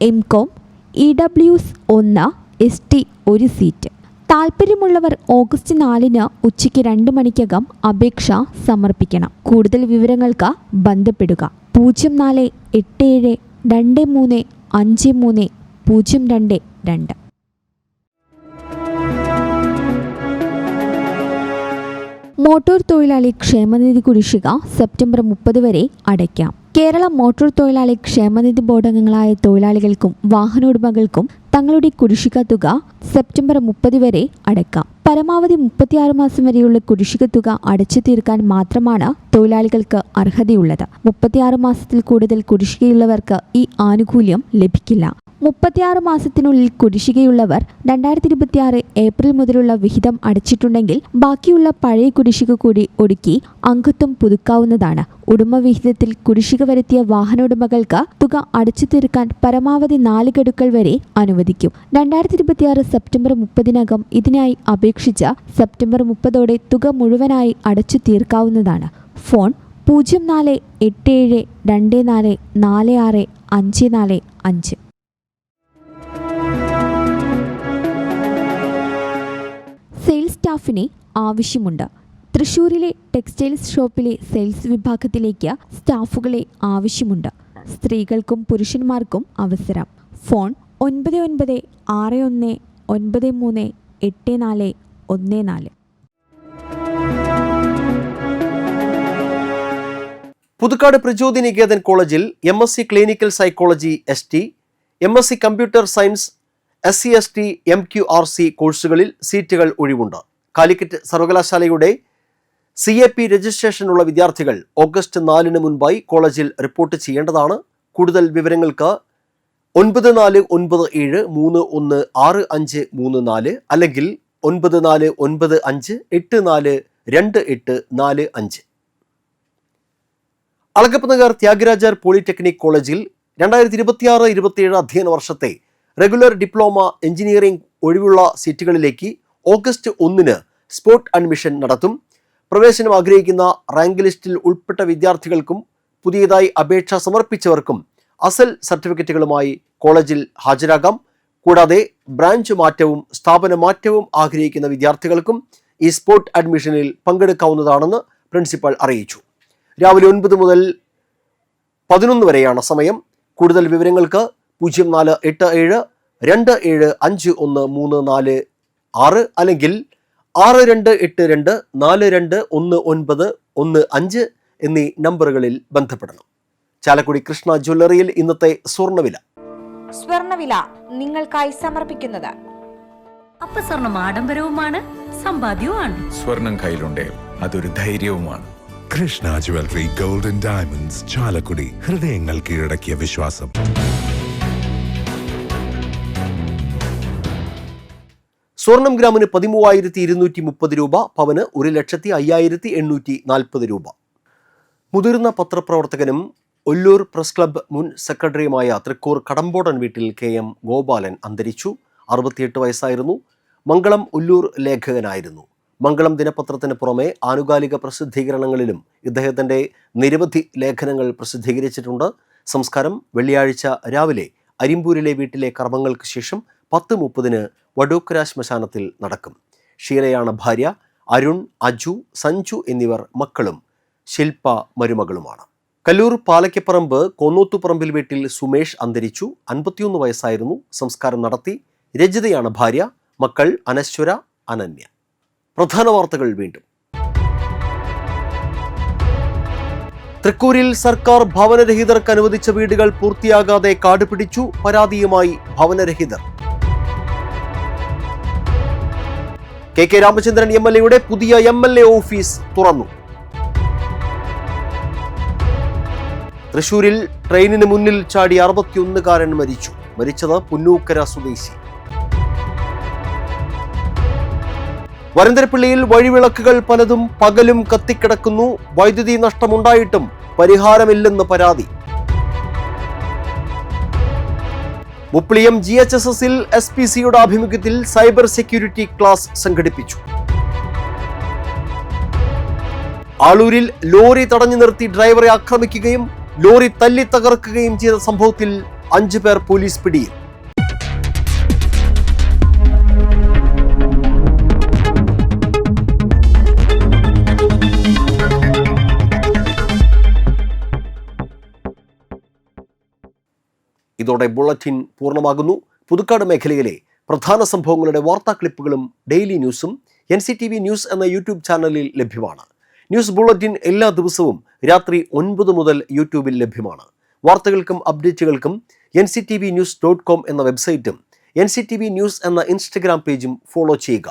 MCom EWS 1, ST 1 seat, താൽപ്പര്യമുള്ളവർ ഓഗസ്റ്റ് 4 ഉച്ചയ്ക്ക് 2 മണിക്കകം അപേക്ഷ സമർപ്പിക്കണം. കൂടുതൽ വിവരങ്ങൾക്ക് ബന്ധപ്പെടുക 048723530222. മോട്ടോർ തൊഴിലാളി ക്ഷേമനിധി കുടിശ്ശിക സെപ്റ്റംബർ 30 വരെ അടയ്ക്കാം. കേരള മോട്ടോർ തൊഴിലാളി ക്ഷേമനിധി ബോർഡ് അംഗങ്ങളായ തൊഴിലാളികൾക്കും വാഹനോടമകൾക്കും തങ്ങളുടെ കുടിശ്ശിക തുക സെപ്റ്റംബർ 30 വരെ അടയ്ക്കാം. പരമാവധി 36 മാസം വരെയുള്ള കുടിശ്ശിക തുക അടച്ചു തീർക്കാൻ മാത്രമാണ് തൊഴിലാളികൾക്ക് അർഹതയുള്ളത്. 36 മാസത്തിൽ കൂടുതൽ കുടിശ്ശികയുള്ളവർക്ക് ഈ ആനുകൂല്യം ലഭിക്കില്ല. 36 മാസത്തിനുള്ളിൽ കുടിശ്ശികയുള്ളവർ 2026 ഏപ്രിൽ മുതലുള്ള വിഹിതം അടച്ചിട്ടുണ്ടെങ്കിൽ ബാക്കിയുള്ള പഴയ കുടിശ്ശിക കൂടി ഒടുക്കി അംഗത്വം പുതുക്കാവുന്നതാണ്. ഉടമ വിഹിതത്തിൽ കുടിശ്ശിക വരുത്തിയ വാഹനോടമകൾക്ക് തുക അടച്ചു തീർക്കാൻ പരമാവധി 4 ഗഡുക്കൾ വരെ അനുവദിക്കും. 2026 സെപ്റ്റംബർ 30 ഇതിനായി അപേക്ഷിച്ച് സെപ്റ്റംബർ 30 തുക മുഴുവനായി അടച്ചു തീർക്കാവുന്നതാണ്. ഫോൺ 0487244655. സെയിൽസ് സ്റ്റാഫിനെ ആവശ്യമുണ്ട്. തൃശ്ശൂരിലെ ടെക്സ്റ്റൈൽസ് ഷോപ്പിലെ സെയിൽസ് വിഭാഗത്തിലേക്ക് സ്റ്റാഫുകളെ ആവശ്യമുണ്ട്. സ്ത്രീകൾക്കും പുരുഷന്മാർക്കും അവസരം. ഫോൺ 9961938414. പുതുക്കാട് പ്രചോദി നികേതൻ കോളേജിൽ MSc clinical psychology ST, MSc computer science SC/ST MQRC കോഴ്സുകളിൽ സീറ്റുകൾ ഒഴിവുണ്ട്. കാലിക്കറ്റ് സർവകലാശാലയുടെ CAP രജിസ്ട്രേഷനുള്ള വിദ്യാർത്ഥികൾ ഓഗസ്റ്റ് 4 മുൻപായി കോളേജിൽ റിപ്പോർട്ട് ചെയ്യേണ്ടതാണ്. കൂടുതൽ വിവരങ്ങൾക്ക് 9497316534 അല്ലെങ്കിൽ 9495842845. അളഗപ്പ് നഗർ ത്യാഗരാജർ പോളിടെക്നിക് കോളേജിൽ 2026-27 അധ്യയന വർഷത്തെ റെഗുലർ ഡിപ്ലോമ എഞ്ചിനീയറിംഗ് ഒഴിവുള്ള സീറ്റുകളിലേക്ക് ഓഗസ്റ്റ് 1 സ്പോട്ട് അഡ്മിഷൻ നടത്തും. പ്രവേശനം ആഗ്രഹിക്കുന്ന റാങ്ക് ലിസ്റ്റിൽ ഉൾപ്പെട്ട വിദ്യാർത്ഥികൾക്കും പുതിയതായി അപേക്ഷ സമർപ്പിച്ചവർക്കും അസൽ സർട്ടിഫിക്കറ്റുകളുമായി കോളേജിൽ ഹാജരാകാം. കൂടാതെ ബ്രാഞ്ച് മാറ്റവും സ്ഥാപന മാറ്റവും ആഗ്രഹിക്കുന്ന വിദ്യാർത്ഥികൾക്കും ഈ സ്പോട്ട് അഡ്മിഷനിൽ പങ്കെടുക്കാവുന്നതാണെന്ന് പ്രിൻസിപ്പൽ അറിയിച്ചു. രാവിലെ 9 മുതൽ 11 വരെയാണ് സമയം. കൂടുതൽ വിവരങ്ങൾക്ക് 0487275134 അല്ലെങ്കിൽ 6282421915 എന്നീ നമ്പറുകളിൽ ബന്ധപ്പെടണം. ചാലക്കുടി കൃഷ്ണ ജ്വല്ലറിയിൽ ഇന്നത്തെ സ്വർണ്ണവില നിങ്ങൾക്കായി സമർപ്പിക്കുന്നത് അപ്പസ്വർണം ആഡംബരവുമാണ് സമ്പാദ്യവുമാണ്. സ്വർണം കയ്യിലുണ്ടേ അതൊരു ധൈര്യവുമാണ്. Krishna jewellery gold and diamonds, Chalakudy. ഹൃദയങ്ങൾ കീഴടക്കിയ വിശ്വാസം. സ്വർണം ഗ്രാമിന് 13,230 രൂപ, പവന് 1,05,840 രൂപ. മുതിർന്ന പത്രപ്രവർത്തകനും ഒല്ലൂർ പ്രസ് ക്ലബ്ബ് മുൻ സെക്രട്ടറിയുമായ തൃക്കൂർ കടമ്പോടൻ വീട്ടിൽ KM ഗോപാലൻ അന്തരിച്ചു. 68 വയസ്സായിരുന്നു. മംഗളം ഒല്ലൂർ ലേഖകനായിരുന്നു. മംഗളം ദിനപത്രത്തിന് പുറമെ ആനുകാലിക പ്രസിദ്ധീകരണങ്ങളിലും ഇദ്ദേഹത്തിൻ്റെ നിരവധി ലേഖനങ്ങൾ പ്രസിദ്ധീകരിച്ചിട്ടുണ്ട്. സംസ്കാരം വെള്ളിയാഴ്ച രാവിലെ അരിമ്പൂരിലെ വീട്ടിലെ കർമ്മങ്ങൾക്ക് ശേഷം 10:30 വടൂക്കര ശ്മശാനത്തിൽ നടക്കും. ഷീലയാണ് ഭാര്യ. അരുൺ, അജു, സഞ്ജു എന്നിവർ മക്കളും ശില്പ മരുമകളുമാണ്. കല്ലൂർ പാലക്കപ്പറമ്പ് കോന്നോത്തുപറമ്പിൽ വീട്ടിൽ സുമേഷ് അന്തരിച്ചു. 51 വയസ്സായിരുന്നു. സംസ്കാരം നടത്തി. രജിതയാണ് ഭാര്യ. മക്കൾ അനശ്വര, അനന്യ. പ്രധാന വാർത്തകൾ വീണ്ടും. തൃക്കൂരിൽ സർക്കാർ ഭവനരഹിതർക്ക് അനുവദിച്ച വീടുകൾ പൂർത്തിയാകാതെ കാട് പിടിച്ചു. പരാതിയുമായി ഭവനരഹിതർ. KK രാമചന്ദ്രൻ MLA പുതിയ MLA ഓഫീസ് തുറന്നു. തൃശൂരിൽ ട്രെയിനിന് മുന്നിൽ ചാടി 61കാരൻ മരിച്ചു. മരിച്ചത് പുന്നൂക്കര സ്വദേശി. വരന്തരപ്പള്ളിയിൽ വഴിവിളക്കുകൾ പലതും പകലും കത്തിക്കിടക്കുന്നു. വൈദ്യുതി നഷ്ടമുണ്ടായിട്ടും പരിഹാരമില്ലെന്ന് പരാതി. മുപ്ലിയം GHSSൽ SPCയുടെ ആഭിമുഖ്യത്തിൽ സൈബർ സെക്യൂരിറ്റി ക്ലാസ് സംഘടിപ്പിച്ചു. ആളൂരിൽ ലോറി തടഞ്ഞു നിർത്തി ഡ്രൈവറെ ആക്രമിക്കുകയും ലോറി തല്ലി തകർക്കുകയും ചെയ്ത സംഭവത്തിൽ 5 പേർ പോലീസ് പിടിയിൽ. ഇതോടെ ബുള്ളറ്റിൻ പൂർണ്ണമാകുന്നു. പുതുക്കാട് മേഖലയിലെ പ്രധാന സംഭവങ്ങളുടെ വാർത്താ ക്ലിപ്പുകളും ഡെയിലി ന്യൂസും NCTV ന്യൂസ് എന്ന യൂട്യൂബ് ചാനലിൽ ലഭ്യമാണ്. ന്യൂസ് ബുള്ളറ്റിൻ എല്ലാ ദിവസവും രാത്രി 9 മുതൽ യൂട്യൂബിൽ ലഭ്യമാണ്. വാർത്തകൾക്കും അപ്ഡേറ്റുകൾക്കും nctvnews.com എന്ന വെബ്സൈറ്റും NCTV ന്യൂസ് എന്ന ഇൻസ്റ്റഗ്രാം പേജും ഫോളോ ചെയ്യുക.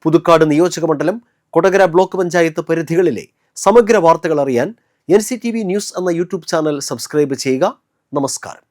പുതുക്കാട് നിയോജകമണ്ഡലം, കൊടകര ബ്ലോക്ക് പഞ്ചായത്ത് പരിധികളിലെ സമഗ്ര വാർത്തകൾ അറിയാൻ NCTV ന്യൂസ് എന്ന യൂട്യൂബ് ചാനൽ സബ്സ്ക്രൈബ് ചെയ്യുക. നമസ്കാരം.